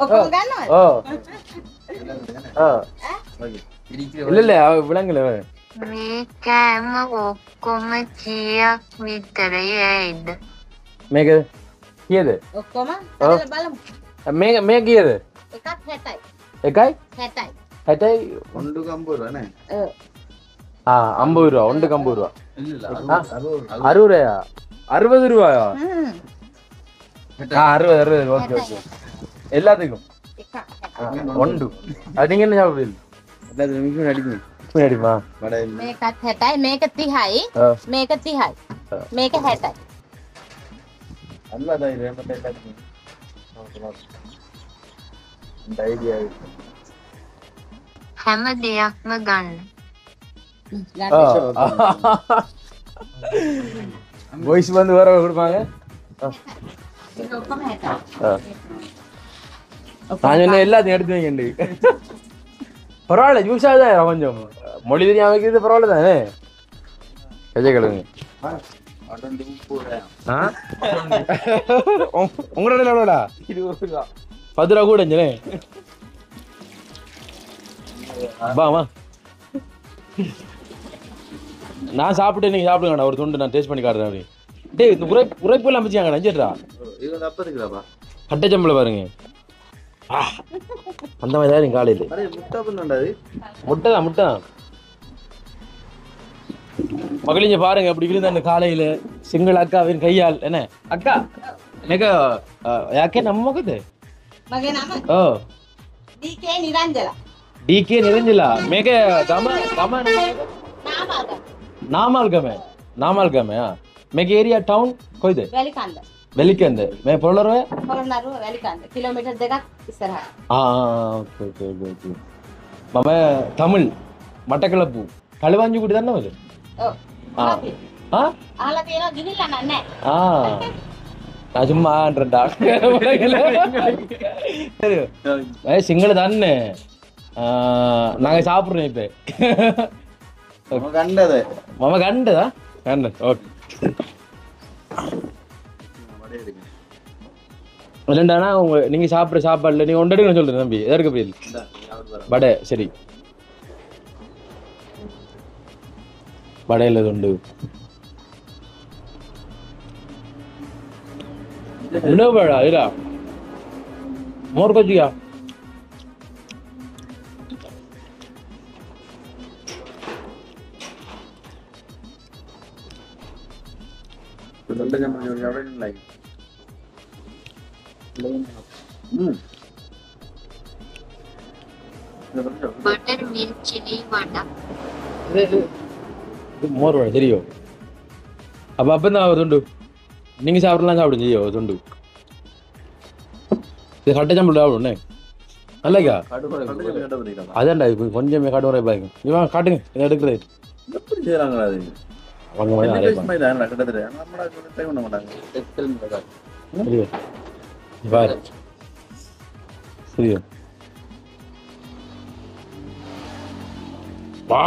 ඔක්කොම ගන්නවද இல்ல இல்ல விளங்கல මේ කෑම ඔක්කොම කීයක් විතර යයිද මේක කීයද ඔක්කොම හදලා බලමු මේ කීයද එකක් 60යි එකයි 60යි 60යි ஒன்று கம்பூர் தானே 50 ரூபா ஒன்றுக்கு 50 ரூபா 60 ரூபாயா 60 ரூபாயா 60 ஓகே ஓகே எல்லாத்துக்கும் ஒன்று நீங்க என்ன சாப்பிடுறீங்க எல்லாத்துக்கும் மிஷின் அடிக்கும் அடிமா මේකත් 60යි මේක 30යි මේක 30යි මේක 60යි அல்வா தான் இது நம்ம எல்லாத்துக்கும் இந்த ஐடியா හැම දෙයක්ම ගන්න வாய்ஸ் வந்து வேற கொடுப்பாங்க ඒක ඔක්කොම 60යි நான் சொன்ன எல்லாத்தையும் எடுத்து வைங்க பரவாயில்ல ஜூஸா தான் கொஞ்சம் மொழி தெரியாம வைக்கிறது பரவாயில்ல தானே கஜை கழுவுங்க உங்களோட எவ்வளோடா 10 ரூபா கூட வாமா நான் சாப்பிட்டு நீங்க சாப்பிடுங்கண்ணா ஒரு துண்டு நான் டேஸ்ட் பண்ணி காட்டுறேன் அப்படி டேய் இந்த உரைப்பு எல்லாம் வச்சுக்காங்க நஞ்சிடுறா இது வந்து அப்ப இருக்குதாப்பா கட்டை சம்பளம் பாருங்க அந்த மாதிரி தான் காலையில் முட்டை பண்ணுண்டாது முட்டை தான் மகளிங்க பாருங்க அப்படி இருந்தா அந்த காலையில சிங்கள அக்காவின் கையால் என்ன அக்கா මේක ಯಾಕೆ ನಮ್ಮ ಮಗದೆ මගේ නම ಓ ඩී.කේ. නිරංජලා ಡಿ.ಕೆ. ನಿರಂಜಲ මේක ගම නාමල්ගම මේක ඒරියා ටවුන් කොයිද වැලිකන්ද වෙලිකන්ද මේ පොළොන්නරුව පොළොන්නරුව වැලිකන්ද කිලෝමීටර් 2ක් ඉස්සරහට ஓகே மම தமிழ் மட்டக்களப்பு களுவாஞ்சிக்குடி தானே அது ඔව්. ஆ ஆ අහලා තියෙනවා ගිහිල්ලා නැහැ. ஆ நான் சும்மா ஆன்றேன்டா சரி சிங்கள தானே நாங்க சாப்பிடுறோம் இப்ப கண்டது மாமா கண்டதா கண்டன் ஓகே இல்லைண்டானா உங்க நீங்க சாப்பிட்ற சாப்பாடுல நீங்க ஒன்றடுக்கணும் சொல்றேன் தம்பி எதற்கு புரியல வடை சரி வடையில் உண்டு உணவு வேடா இதா மோர் கொச்சியா बटर मिल्क चिली वड़ा மோர் வடை தெரியும் அப்போ அப்போ ஒரு துண்டு நீங்கள் சாப்பிடலாம் சாப்பிடுங்க ஐயோ துண்டு இது கட்டை சாம்பிள் சாப்பிடுண்ணே நல்லக்கா அதான்டா இப்போ கொஞ்சமே காட்டு வர பாருங்க இவன் காட்டுங்க இதை எடுக்கிறது அவங்க மாதிரி நிறைய சரியா பாரு சரியா வா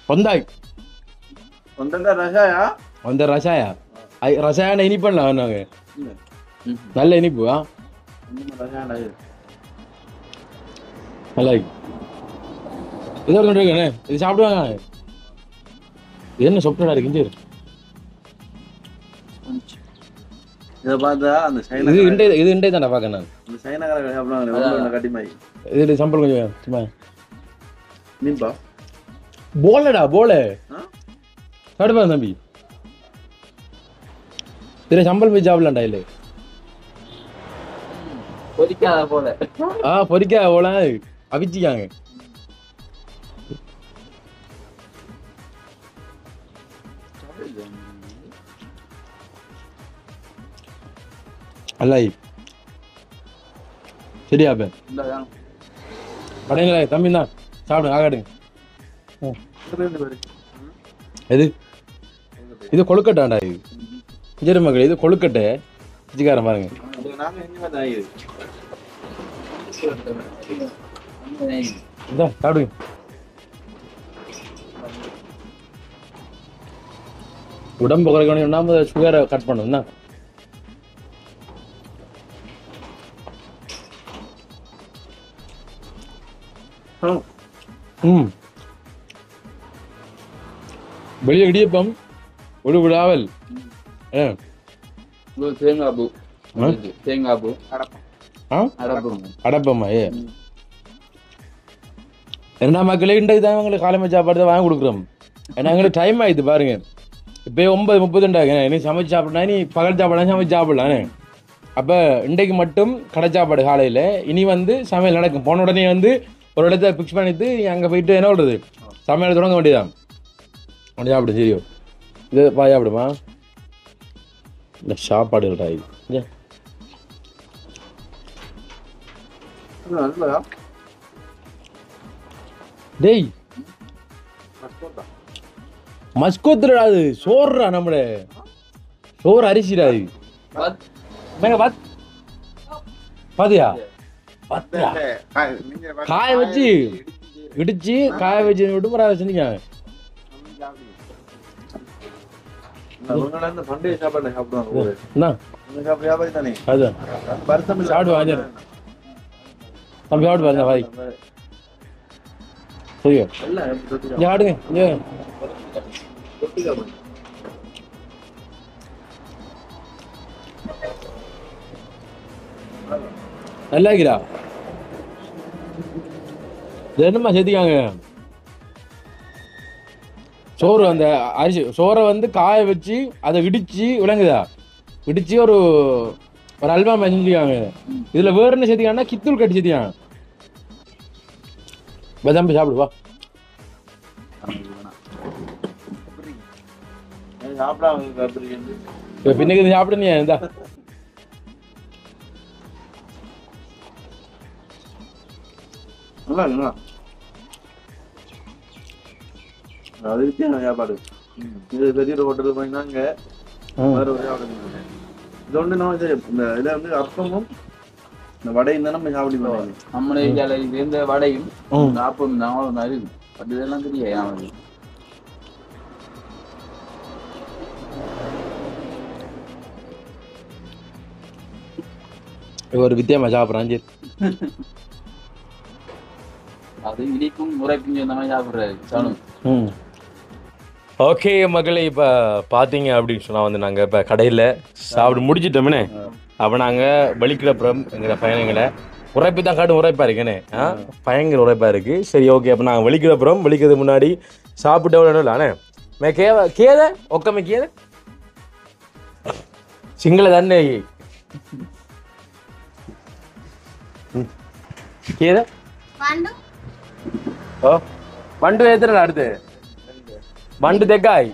பொந்தாய் அந்த ரசாயா ரசாயன இனிப்பண்ணல நாங்க நல்ல இனிப்பு நல்லா இதோ இருக்குண்ணே இது சாப்பிடுவாங்க இது என்ன சொப்டா இருக்கு இங்கே இதை பார்த்தா அந்த இது இண்டே தானே பார்க்க நான் இந்த சைனாக்காரங்க சாப்பிடுவாங்க கட்டி மாதிரி இது சம்பளம் கொஞ்சம் சும்மா மீன்பா போலடா போல சாப்பிடுப்பா தம்பி இதுல சம்பளம் போய் சாப்பிடலாம்டா இல்லை பொரிக்காத போல பொரிக்கா போல அவிச்சிக்காங்க அல்ல சரியா அப்ப படைங்களே தம்பி தான் சாப்பிடுங்க ஆகாடுங்க எது இது கொழுக்கட்டாண்டா இது இஞ்சரி மகள் இது கொழுக்கட்டை பிச்சுக்காரன் பாருங்க இதா சாப்பிடுங்க உடம்பு குறைக்கணும் நாம சுகரை கட் பண்ணணும் தான் வெளியே இடியப்பம் ஒரு விழாவல் தேங்காய் பூ தேங்காய் பூ அடப்பம்மா என்ன மக்களே இன்றைக்கு தான் உங்களுக்கு காலமை சாப்பாடு தான் வாங்கி கொடுக்குறோம் ஏன்னா எங்களுக்கு டைம் ஆயிடுது பாருங்க இப்போ 9:30 நீ சமைச்சு சாப்பிடா நீ பகல் சாப்பாடு சமைச்சு சாப்பிடலானே அப்போ இன்றைக்கு மட்டும் கடை சாப்பாடு காலையில் இனி வந்து சமையல் நடக்கும் போன உடனே வந்து ஒரு இடத்த ஃபிக்ஸ் பண்ணிட்டு அங்கே போயிட்டு என்ன சொல்றது சமையல் தொடங்க வேண்டியதான் அப்படி சாப்பிடு சரியோ இது பாய் சாப்பிடுமா இல்லை சாப்பாடு டாய் டேய் மஸ்கோத்துடா அது சோறுடா நம்மளே சோறு அரிசிடா இது பாத்தியா காய வச்சு இடிச்சு காய வச்சு விட்டு செஞ்சுக்காங்க சாப்பிடுவாங்க தம்பி சாப்பிடு பாருங்க பாய் சரியா ஆடுங்க நல்லா இருக்கிறா என்னம்மா சேர்த்திக்காங்க சோறு அந்த அரிசி சோறை வந்து காய வச்சு அதை இடிச்சு விளங்குதா இடிச்சு ஒரு அல்வா மாதிரி செஞ்சுக்காங்க இதுல வேற என்ன சேர்த்திக்காங்கன்னா கித்தூள் கட்டி சேர்த்திக்காங்க தம்பி சாப்பிடுவா பின்னுக்கு சாப்பிடு நீ இருந்தா நல்லா இருக்குங்களா அது வித்தியாசம் சாப்பாடு இது பெரிய ஹோட்டல் போயினாங்க வேற ஒரு சாப்பிடுங்க இது ஒன்று நம்ம இந்த இதில் வந்து அப்பமும் இந்த வடையும் தான் நம்ம சாப்பிடி பண்ணுவாங்க நம்மளே இது இந்த வடையும் நாற்பது நாங்களும் இருக்கு பட் இதெல்லாம் தெரியாது ஒரு வித்தியாசமா சாப்பிட்றான் சரி அது இனிக்கும் முறைக்கும் இந்த மாதிரி சாப்பிட்றாரு சாணும் ஓகே மக்களை இப்போ பார்த்தீங்க அப்படின்னு சொன்னால் வந்து நாங்கள் இப்போ கடையில் சாப்பிட்டு முடிச்சிட்டோம்னே அப்போ நாங்கள் வெளிக்கிடப்புறம் எங்கிற பயணங்களை உரைப்பு தான் காட்டும் உரைப்பாக இருக்குண்ணே பயங்கர உரைப்பாக இருக்குது சரி ஓகே அப்போ நாங்கள் வெளிக்கிடப்புறம் வெளிக்கிறதுக்கு முன்னாடி சாப்பிட்டு எவ்வளோ அண்ணே மே கேத ஒக்கமே கேத சிங்கள தானே கேத ஓ வண்டு எத்தனை அடுத்து வண்டு தெக்காய்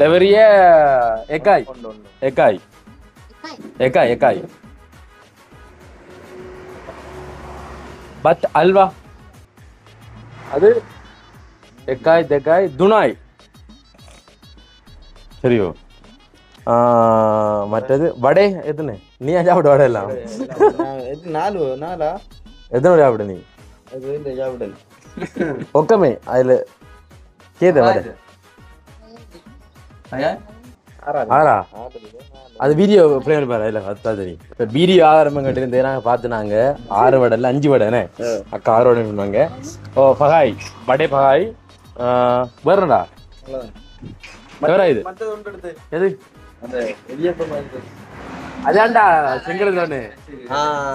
லெவரிய எக்காய் எக்காய் எக்காய் எக்காய் பத் அல்வா அது எக்காய் தெக்காய் துணாய் சரியோ மற்றது வடை எத்தனை நீ சாப்பிட வடை எல்லாம் நாலா எத்தனை வடை சாப்பிட நீ ஒக்கமே அதுல கேத வடை ஆறா அது வீடியோ ஃப்ரேம் பாரு இல்ல அத்தா தெரியும் இப்போ வீடியோ ஆரம்பங்கிட்ட இருந்தே நாங்கள் பார்த்து நாங்கள் 6 வடை இல்லை 5 வடைண்ணே அக்கா 6 வடை சொன்னாங்க ஓ பகாய் வடை பகாய் வேறடா வேற இது எது அதான்டா செங்கல் தானே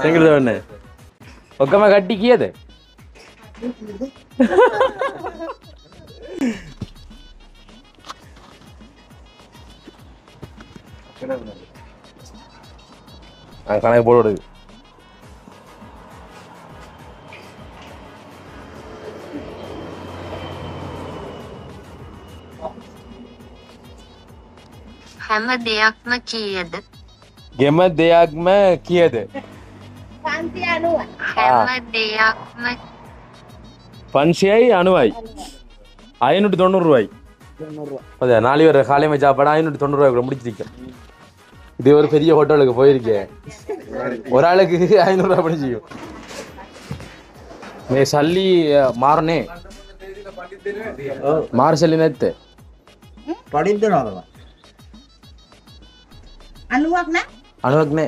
செங்கல் தானே ஒக்கமா கட்டிக்கியது கணக்கு போடுவது හැම දෙයක්ම කීයද? ගෙම දෙයක්ම කියද? හැම දෙයක්ම 590 590 ரூபாய் அதே நாளை வர காலைமை சாப்பாடு 590 ரூபாய் கூட முடிச்சிருக்கேன் இது ஒரு பெரிய ஹோட்டலுக்கு போயிருக்கேன் ஒரு ஆளுக்கு 500 ரூபாய் பண்ணி செய்யும் மே சல்லி மாறனே மாற சல்லி நேத்து அனுவக்னே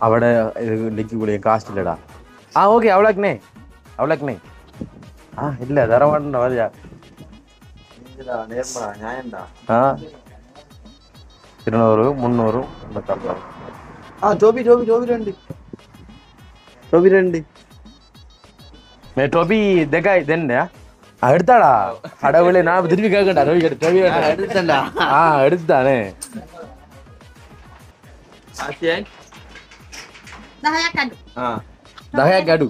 அவட இது நிற்கக்கூடிய காஸ்ட் இல்லடா ஓகே அவ்வளோக்குனே அவ்வளோக்குனே இல்லை தரமாட்டேன் வரையா நேர்மடா நியாயம்டா 200 300 டோபி ரெண்டு மே டோபி தெகாய் தென்ன எடுத்தாடா கடவுளே நான் திருப்பி கேட்கண்டா ரவி டோபி எடுத்தேன்டா எடுத்துதானே දහයක් අඩු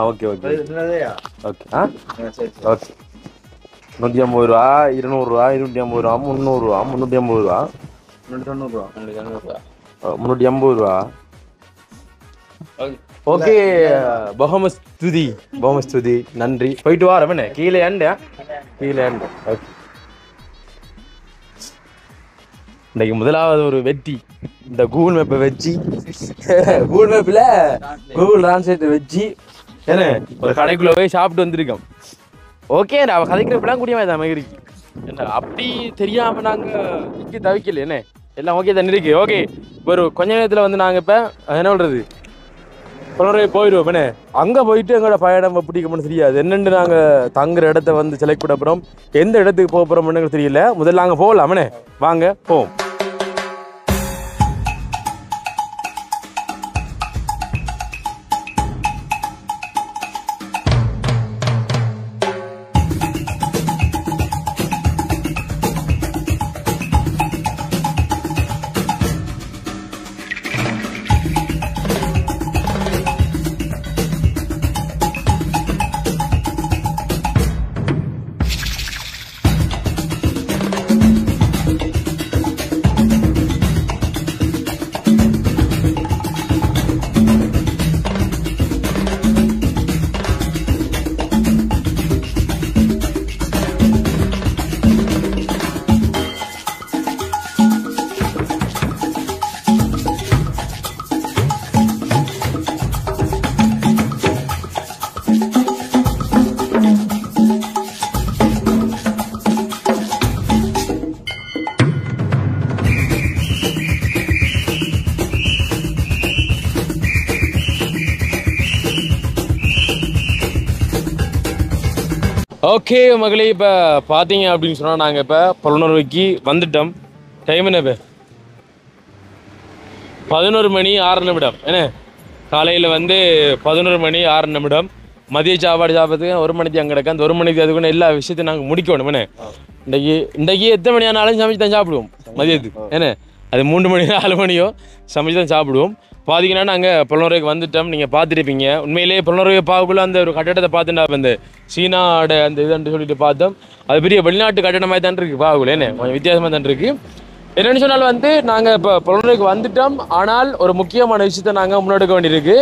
ஓகே ஓகே ஓகே ஓகே 150 ரூபா 200 ரூபா 250 ரூபா 300 ரூபா 350 ரூபா 350 ரூபா ஓகே பகமஸ்துதி நன்றி போயிட்டு வாரம் என்ன கீழே ஓகே இன்னைக்கு முதலாவது ஒரு வெற்றி இந்த கூகுள் மேப்பை வச்சு கூகுள் மேப்பில் கூகுள் டிரான்ஸ்லேட்டர் வச்சு என்ன ஒரு கடைக்குள்ளே போய் சாப்பிட்டு வந்திருக்கோம் ஓகே அவள் கதைக்கிறப்பெல்லாம் கூடியமா தான் மகிழ்ச்சி என்ன அப்படி தெரியாமல் நாங்கள் இங்கே தவிக்கல என்ன எல்லாம் ஓகே தானே இருக்கு ஓகே இப்போ ஒரு கொஞ்ச நேரத்தில் வந்து நாங்கள் இப்போ என்ன சொல்கிறது புனரே போயிடுவோம் என்ன அங்கே போயிட்டு எங்களோட பயணம் பிடிக்கணும்னு தெரியாது என்னென்னு நாங்கள் தங்குற இடத்த வந்து செலக்ட் பண்ண போகிறோம் எந்த இடத்துக்கு போக போகிறோம்னு தெரியல முதல்ல நாங்கள் போகலாமண்ணே வாங்க போவோம் ஓகே மகளே, இப்போ பார்த்தீங்க அப்படின்னு சொன்னால் நாங்கள் இப்போ புலனறுவைக்கு வந்துட்டோம். டைம் என்ன இப்போ 11 மணி 6 நிமிடம். என்ன காலையில் வந்து 11 மணி 6 நிமிடம். மதிய சாப்பாடு சாப்பிட்றதுக்கு 1 மணிக்கு அங்கே கிடக்கு. அந்த 1 மணிக்கு அதுக்குன்னு எல்லா விஷயத்தையும் நாங்கள் முடிக்கணும். என்ன இன்றைக்கி எத்தனை மணி ஆனாலும் சமைச்சு தான் சாப்பிடுவோம் மதியத்துக்கு. என்ன அது 3 மணி 4 மணியோ சமைச்சு தான் சாப்பிடுவோம். பார்த்தீங்கன்னா நாங்கள் புலனறுவைக்கு வந்துட்டோம். நீங்கள் பார்த்துருப்பீங்க. உண்மையிலேயே புலனறுவை பார்க்கக்குள்ள அந்த ஒரு கட்டடத்தை பார்த்துட்டா அந்த சீனாவோட அந்த இதுன்னு சொல்லிட்டு பார்த்தோம். அது பெரிய வெளிநாட்டு கட்டடமாக தான் இருக்குது பார்க்கக்குள்ள. என்ன கொஞ்சம் வித்தியாசமாக தான் இருக்குது. என்னென்னு சொன்னால் வந்து நாங்கள் இப்போ புலனறுவைக்கு வந்துட்டோம். ஆனால் ஒரு முக்கியமான விஷயத்தை நாங்கள் முன்னெடுக்க வேண்டியிருக்கு.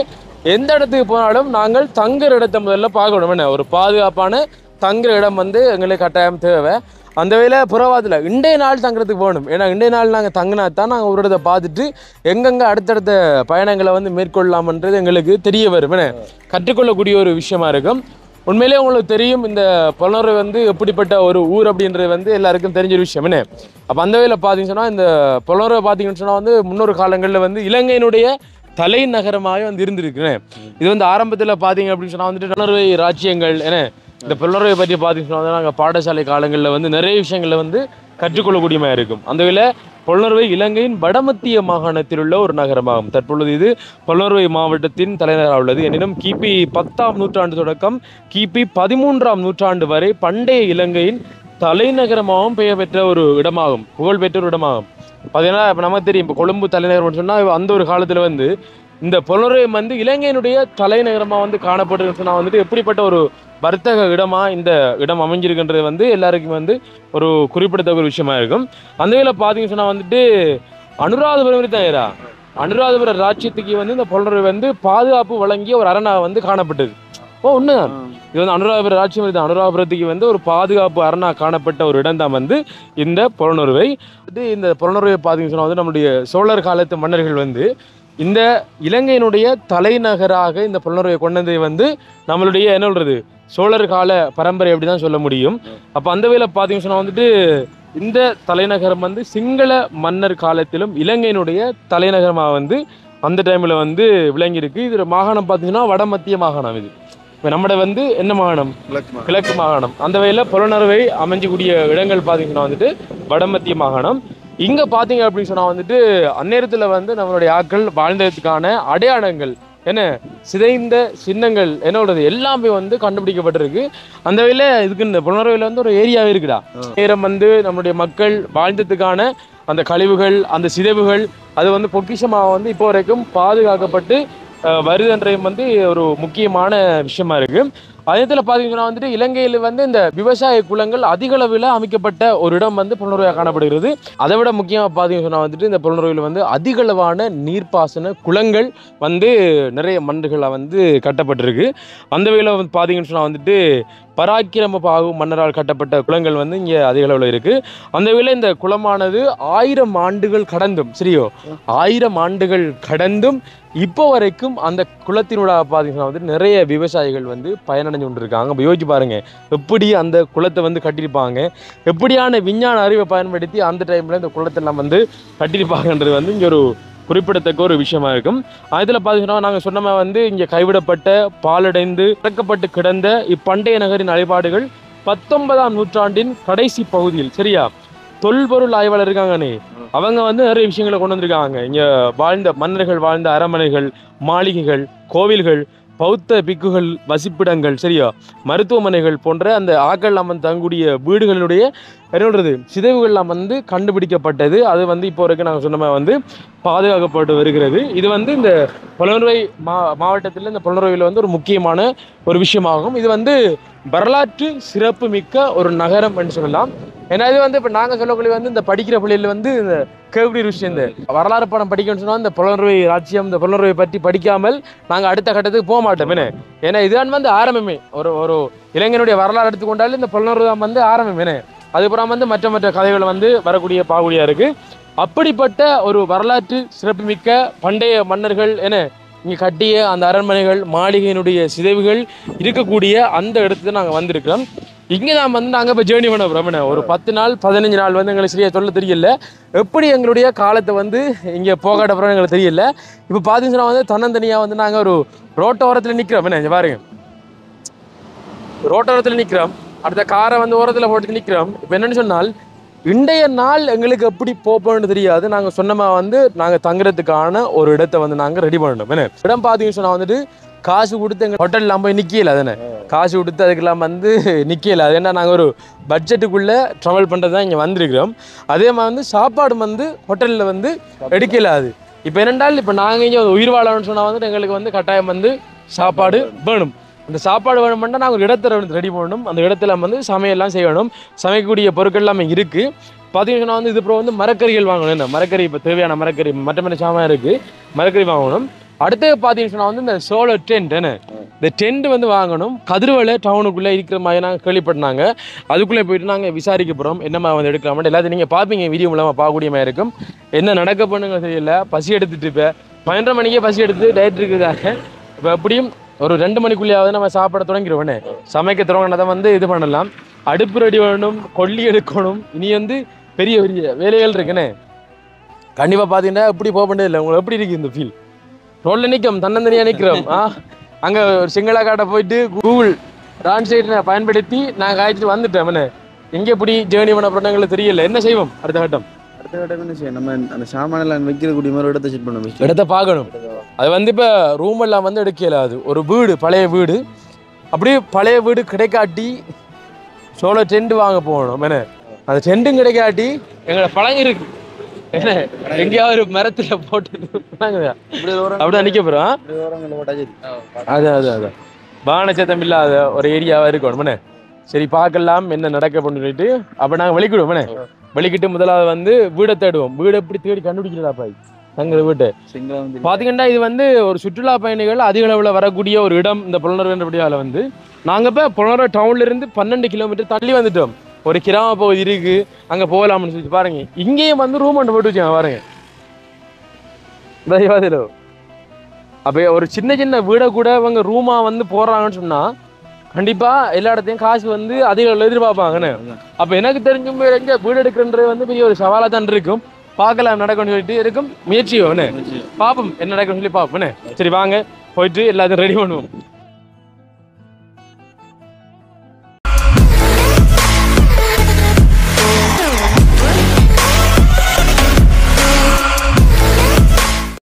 எந்த இடத்துக்கு போனாலும் நாங்கள் தங்குற இடத்த முதல்ல பார்க்கணும். என்ன ஒரு பாதுகாப்பான தங்குற இடம் வந்து எங்களுக்கு கட்டாயம் தேவை. அந்த வேலை புறவாதில் இன்றைய நாள் தங்குறதுக்கு போகணும். ஏன்னா இன்றைய நாள் நாங்கள் தங்கினா தான் நாங்கள் ஒரு இடத்தை பார்த்துட்டு எங்கெங்கே அடுத்தடுத்த பயணங்களை வந்து மேற்கொள்ளலாம்ன்றது எங்களுக்கு தெரிய வரும். என்ன கற்றுக்கொள்ளக்கூடிய ஒரு விஷயமா இருக்கும். உண்மையிலே உங்களுக்கு தெரியும் இந்த புலனறுவை வந்து எப்படிப்பட்ட ஒரு ஊர் அப்படின்றது வந்து எல்லாருக்கும் தெரிஞ்ச ஒரு விஷயம். என்ன அப்போ அந்த வேலை பார்த்தீங்கன்னு சொன்னால் இந்த புலனறுவை பார்த்தீங்கன்னு சொன்னால் வந்து முன்னொரு காலங்களில் வந்து இலங்கையினுடைய தலைநகரமாக வந்து இருந்திருக்குன்னு. இது வந்து ஆரம்பத்தில் பார்த்தீங்க அப்படின்னு சொன்னால் வந்துட்டு புலனறுவை ராஜ்யங்கள். ஏன்னா இந்த புலனறுவை பற்றி பார்த்தீங்கன்னு சொன்னால் நாங்கள் பாடசாலை காலங்களில் வந்து நிறைய விஷயங்களில் வந்து கற்றுக்கொள்ளக்கூடியமாக இருக்கும். அந்த வேலை புலனறுவை இலங்கையின் வடமத்திய மாகாணத்தில் உள்ள ஒரு நகரமாகும். தற்பொழுது இது புலனறுவை மாவட்டத்தின் தலைநகராக உள்ளது. எனினும் கிபி 10ஆம் நூற்றாண்டு தொடக்கம் கிபி 13ஆம் நூற்றாண்டு வரை பண்டைய இலங்கையின் தலைநகரமாகவும் பெயர் பெற்ற ஒரு இடமாகும், புகழ்பெற்ற ஒரு இடமாகும். பார்த்தீங்கன்னா இப்போ நமக்கு தெரியும், இப்போ கொழும்பு தலைநகரம்னு சொன்னால் அந்த ஒரு காலத்தில் வந்து இந்த புலனறுவை வந்து இலங்கையினுடைய தலைநகரமாக வந்து காணப்பட்டு சொன்னால் வந்துட்டு எப்படிப்பட்ட ஒரு வர்த்தக இடமாக இந்த இடம் அமைஞ்சிருக்குன்றது வந்து எல்லாருக்கும் வந்து ஒரு குறிப்பிடத்தக்க ஒரு விஷயமா இருக்கும். அந்த வேலை பார்த்தீங்கன்னு சொன்னால் வந்துட்டு அனுராதபுரம் தான் அனுராதபுரம் ராஜ்யத்துக்கு வந்து இந்த புலனறுவை வந்து பாதுகாப்பு வழங்கிய ஒரு அரணாக வந்து காணப்பட்டது. உண்மைதான். இது வந்து அனுராதபுரம் ராஜ்யம் தான். அனுராதபுரத்துக்கு வந்து ஒரு பாதுகாப்பு அரணா காணப்பட்ட ஒரு இடம் தான் வந்து இந்த புலனறுவை. இந்த புலனறுவை பார்த்தீங்கன்னு சொன்னால் வந்து நம்முடைய சோழர் காலத்து மன்னர்கள் வந்து இந்த இலங்கையினுடைய தலைநகராக இந்த புலனறுவை கொண்டதை வந்து நம்மளுடைய என்ன சொல்றது சோழர் கால பரம்பரை அப்படி தான் சொல்ல முடியும். அப்போ அந்த வேலை பார்த்தீங்கன்னு சொன்னால் வந்துட்டு இந்த தலைநகரம் வந்து சிங்கள மன்னர் காலத்திலும் இலங்கையினுடைய தலைநகரமாக வந்து அந்த டைமில் வந்து விளங்கியிருக்கு. இது மாகாணம் பார்த்தீங்கன்னா வடமத்திய மாகாணம். இது இப்போ நம்மட வந்து என்ன மாகாணம்? கிழக்கு மாகாணம். அந்த வகையில் புலனறுவை அமைஞ்சக்கூடிய இடங்கள் பார்த்தீங்கன்னா வந்துட்டு வடமத்திய மாகாணம். இங்கே பார்த்தீங்க அப்படின்னு சொன்னால் வந்துட்டு அந்நேரத்தில் வந்து நம்மளுடைய ஆட்கள் வாழ்ந்ததுக்கான அடையாளங்கள் என்ன சிதைந்த சின்னங்கள் என்ன உள்ளது எல்லாமே வந்து கண்டுபிடிக்கப்பட்டிருக்கு. அந்த வகையில் இதுக்கு இந்த புலனறுவையில் வந்து ஒரு ஏரியாவே இருக்குடா. நேரம் வந்து நம்மளுடைய மக்கள் வாழ்ந்ததுக்கான அந்த கழிவுகள் அந்த சிதைவுகள் அது வந்து பொக்கிஷமாக வந்து இப்போ வரைக்கும் பாதுகாக்கப்பட்டு வருதுன்றையும் வந்து ஒரு முக்கியமான விஷயமா இருக்கு. அதே நேரத்தில் பார்த்தீங்கன்னா வந்துட்டு இலங்கையில் வந்து இந்த விவசாய குளங்கள் அதிக அளவில் அமைக்கப்பட்ட ஒரு இடம் வந்து புலனறுவையாக காணப்படுகிறது. அதை விட முக்கியமாக பார்த்தீங்கன்னு சொன்னால் வந்துட்டு இந்த புலனறுவையில் வந்து அதிக அளவான நீர்ப்பாசன குளங்கள் வந்து நிறைய மன்னர்களாக வந்து கட்டப்பட்டிருக்கு. அந்த வகையில் வந்து பார்த்தீங்கன்னு சொன்னால் வந்துட்டு பராக்கிரம பாகு மன்னரால் கட்டப்பட்ட குளங்கள் வந்து இங்கே அதிக அளவில் இருக்குது. அந்த வகையில் இந்த குளமானது 1000 ஆண்டுகள் கடந்தும் 1000 ஆண்டுகள் கடந்தும் இப்போ வரைக்கும் அந்த குளத்தினூடாக பார்த்தீங்கன்னா வந்து நிறைய விவசாயிகள் வந்து பயனடைஞ்சு கொண்டு இருக்காங்க. இப்போ யோசிச்சு பாருங்க, எப்படி அந்த குளத்தை வந்து கட்டியிருப்பாங்க, எப்படியான விஞ்ஞான அறிவை பயன்படுத்தி அந்த டைமில் இந்த குளத்தெல்லாம் வந்து கட்டியிருப்பாங்கன்றது வந்து இங்கே ஒரு குறிப்பிடத்தக்க ஒரு விஷயமா இருக்கும். அதில் பார்த்தீங்கன்னா நாங்கள் சொன்னோமே வந்து இங்கே கைவிடப்பட்ட பாலடைந்து திறக்கப்பட்டு கிடந்த இப்பண்டைய நகரின் அழைப்பாடுகள் 19ஆம் நூற்றாண்டின் கடைசி பகுதியில் சரியா தொல்பொருள் ஆய்வாளர் இருக்காங்கண்ணே, அவங்க வந்து நிறைய விஷயங்களை கொண்டு வந்திருக்காங்க. இங்கே வாழ்ந்த மன்னர்கள் வாழ்ந்த அரண்மனைகள், மாளிகைகள், கோவில்கள், பௌத்த பிக்குகள் வசிப்பிடங்கள் சரியா மருத்துவமனைகள் போன்ற அந்த ஆக்கள்லாம் வந்து தங்கக்கூடிய வீடுகளுடைய என்னது சிதைவுகள்லாம் வந்து கண்டுபிடிக்கப்பட்டது. அது வந்து இப்போ வரைக்கும் நாங்கள் சொன்ன வந்து பாதுகாக்கப்பட்டு வருகிறது. இது வந்து இந்த புலனறுவை மாவட்டத்தில் இந்த புலனறுவையில் வந்து ஒரு முக்கியமான ஒரு விஷயமாகும். இது வந்து வரலாற்று சிறப்பு மிக்க ஒரு நகரம் என்று சொல்லலாம். ஏன்னா இது வந்து இப்போ நாங்கள் சொல்லக்கூடிய வந்து இந்த படிக்கிற பிள்ளைகள் வந்து இந்த கேள்வி விஷயம் இந்த வரலாறு படம் படிக்கணும்னு சொன்னால் இந்த புலனறுவை ராஜ்யம் இந்த புலனறுவை பற்றி படிக்காமல் நாங்கள் அடுத்த கட்டத்துக்கு போக மாட்டோம். ஏன்னா இதுதான் வந்து ஆரம்பமே. ஒரு இளைஞனுடைய வரலாறு எடுத்துக்கொண்டாலும் இந்த புலனறுவை தான் வந்து ஆரம்பமே. அதுக்கப்புறம் வந்து மற்ற கதைகள் வந்து வரக்கூடிய பாகுடியாக இருக்குது. அப்படிப்பட்ட ஒரு வரலாற்று சிறப்புமிக்க பண்டைய மன்னர்கள் இங்கே கட்டிய அந்த அரண்மனைகள் மாளிகையினுடைய சிதைவுகள் இருக்கக்கூடிய அந்த இடத்துல நாங்கள் வந்திருக்கிறோம். இங்கே தான் வந்து நாங்கள் இப்போ ஜேர்னி பண்ண போகிறோம். ஒரு 10 நாள் 15 நாள் வந்து எங்களுக்கு சரியாக சொல்ல தெரியல, எப்படி எங்களுடைய காலத்தை வந்து இங்கே போகாட்ட போகிறோம் எங்களுக்கு தெரியல. இப்போ பார்த்தீங்கன்னா வந்து தன்னந்தனியாக வந்து நாங்கள் ஒரு ரோட்டோரத்தில் நிற்கிறோம். இங்கே பாருங்க, ரோட்டோரத்தில் நிற்கிறோம். அடுத்த காரை வந்து ஓரத்தில் போட்டு நிற்கிறோம். இப்போ என்னன்னு சொன்னால் இன்றைய நாள் எங்களுக்கு எப்படி போப்போன்னு தெரியாது. நாங்கள் சொன்னமா வந்து நாங்கள் தங்குறதுக்கான ஒரு இடத்தை வந்து நாங்கள் ரெடி பண்ணணும். என்ன இடம் பார்த்தீங்கன்னு சொன்னால் வந்துட்டு காசு கொடுத்து எங்கள் ஹோட்டல்லாம் போய் நிற்கல. அதுன்னு காசு கொடுத்து அதுக்கெல்லாம் வந்து நிற்கல. அது என்ன நாங்கள் ஒரு பட்ஜெட்டுக்குள்ளே ட்ராவல் பண்ணுறது தான் இங்கே வந்திருக்கிறோம். அதே மாதிரி வந்து சாப்பாடு வந்து ஹோட்டலில் வந்து எடுக்கல. அது இப்போ என்னென்றால் இப்போ நாங்கள் இங்கே உயிர் வாழணும்னு சொன்னால் வந்துட்டு எங்களுக்கு வந்து கட்டாயம் வந்து சாப்பாடு வேணும். அந்த சாப்பாடு வேணும்னா நாங்கள் ஒரு இடத்துல ரெடி பண்ணணும். அந்த இடத்துல வந்து சமையல்லாம் செய்யணும். சமைக்கக்கூடிய பொருட்கள் எல்லாமே இருக்குது. பார்த்தீங்கன்னா வந்து இது அப்புறம் வந்து மரக்கறிகள் வாங்கணும். என்ன மரக்கறி இப்போ தேவையான மரக்கறி மற்ற சாமான் இருக்குது, மரக்கறி வாங்கணும். அடுத்து பார்த்தீங்கன்னா வந்து இந்த சோலர் டென்ட் என்ன இந்த டென்ட் வந்து வாங்கணும். கதிர்வலை டவுனுக்குள்ளே இருக்கிற மாதிரி நாங்கள் கேள்விப்பட்டாங்க. அதுக்குள்ளே போயிட்டு நாங்கள் விசாரிக்க போகிறோம் என்னம்மா வந்து எடுக்கலாமான்னு. எல்லாத்தையும் நீங்கள் பார்ப்பீங்க வீடியோ மூலமாக பார்க்கக்கூடிய மாதிரி இருக்கும். என்ன நடக்க பண்ணுங்க தெரியல. பசி எடுத்துட்டு இப்போ 12:30 மணிக்கே பசி எடுத்து டயட் இருக்குதாங்க. இப்போ எப்படியும் ஒரு 2 மணிக்குள்ளேயாவது நம்ம சாப்பிட தொடங்கிடுவோன்னே. சமைக்க தொடங்கினதை வந்து இது பண்ணலாம். அடுப்பு ரெடி பண்ணணும், கொல்லி எடுக்கணும். இனி வந்து பெரிய பெரிய வேலைகள் இருக்குண்ணே. கண்டிப்பாக பார்த்தீங்கன்னா எப்படி போக வேண்டியது இல்லை. உங்களுக்கு எப்படி இருக்குது இந்த ஃபீல்? ரோட்டில் நிற்கும் தன்னந்தனியாக நிற்கிறோம். அங்கே ஒரு சிங்களா காட்டை போயிட்டு கூகுள் டிரான்ஸ்லேட்டரை பயன்படுத்தி நான் காய்ச்சிட்டு வந்துட்டேன். எங்கே எப்படி ஜேர்னி பண்ண போகிறோம் தெரியல. என்ன செய்வோம் அடுத்த கட்டம்? அடுத்த கட்டம் என்ன செய்யும்? நம்ம அந்த சாமானெல்லாம் வைக்கிறக்கூடிய மாதிரி இடத்தை செட் பண்ணணும். இடத்த பார்க்கணும். அது வந்து இப்போ ரூம் எல்லாம் வந்து எடுக்கல. அது ஒரு வீடு, பழைய வீடு. அப்படியே பழைய வீடு கிடைக்காட்டி சோலோ டென்ட் வாங்க போகணும். என்ன அந்த டென்ட்டும் கிடைக்காட்டி எங்களை பழங்க இருக்கு. என்ன எங்கேயாவது ஒரு மரத்துல போட்டு அப்படிதான் நிக்க போறோம். அதான் பான சத்தம் இல்லாத ஒரு ஏரியாவா இருக்கணும். சரி பார்க்கலாம் என்ன நடக்க பண்ணிட்டு அப்ப நாங்க வெளிக்கிடுவோம். வெளிக்கிட்டு முதலாவது வந்து வீடை தேடுவோம். வீடை எப்படி தேடி கண்டுபிடிக்கிறதா பாய் தங்குற வீட்டு பாத்தீங்கன்னா இது வந்து ஒரு சுற்றுலா பயணிகள் அதிக அளவுல வரக்கூடிய ஒரு இடம். இந்த புலனர்வடியால வந்து நாங்க இப்ப புலனர் டவுன்ல இருந்து 12 கிலோமீட்டர் தள்ளி வந்துட்டோம். ஒரு கிராம பகுதி இருக்கு, அங்க போகலாம்னு சொல்லி பாருங்க. இங்கேயும் வந்து ரூம் ஒன்று போட்டு வச்சாங்க பாருங்க. அப்ப ஒரு சின்ன சின்ன வீடை கூட இவங்க ரூமா வந்து போடுறாங்கன்னு சொன்னா கண்டிப்பா எல்லா இடத்தையும் காசு வந்து அதிக எதிர்பார்ப்பாங்கன்னு. அப்ப எனக்கு தெரிஞ்சும் எங்க வீடு எடுக்கிறன்றது வந்து பெரிய ஒரு சவாலா தான் இருக்கும். பார்க்கலாம் நடக்கும்னு சொல்லிட்டு இருக்கும். முயற்சி பாப்போம் என்ன நடக்கும்னு சொல்லி பார்ப்போம். சரி வாங்க போயிட்டு எல்லாத்தையும் ரெடி பண்ணுவோம்.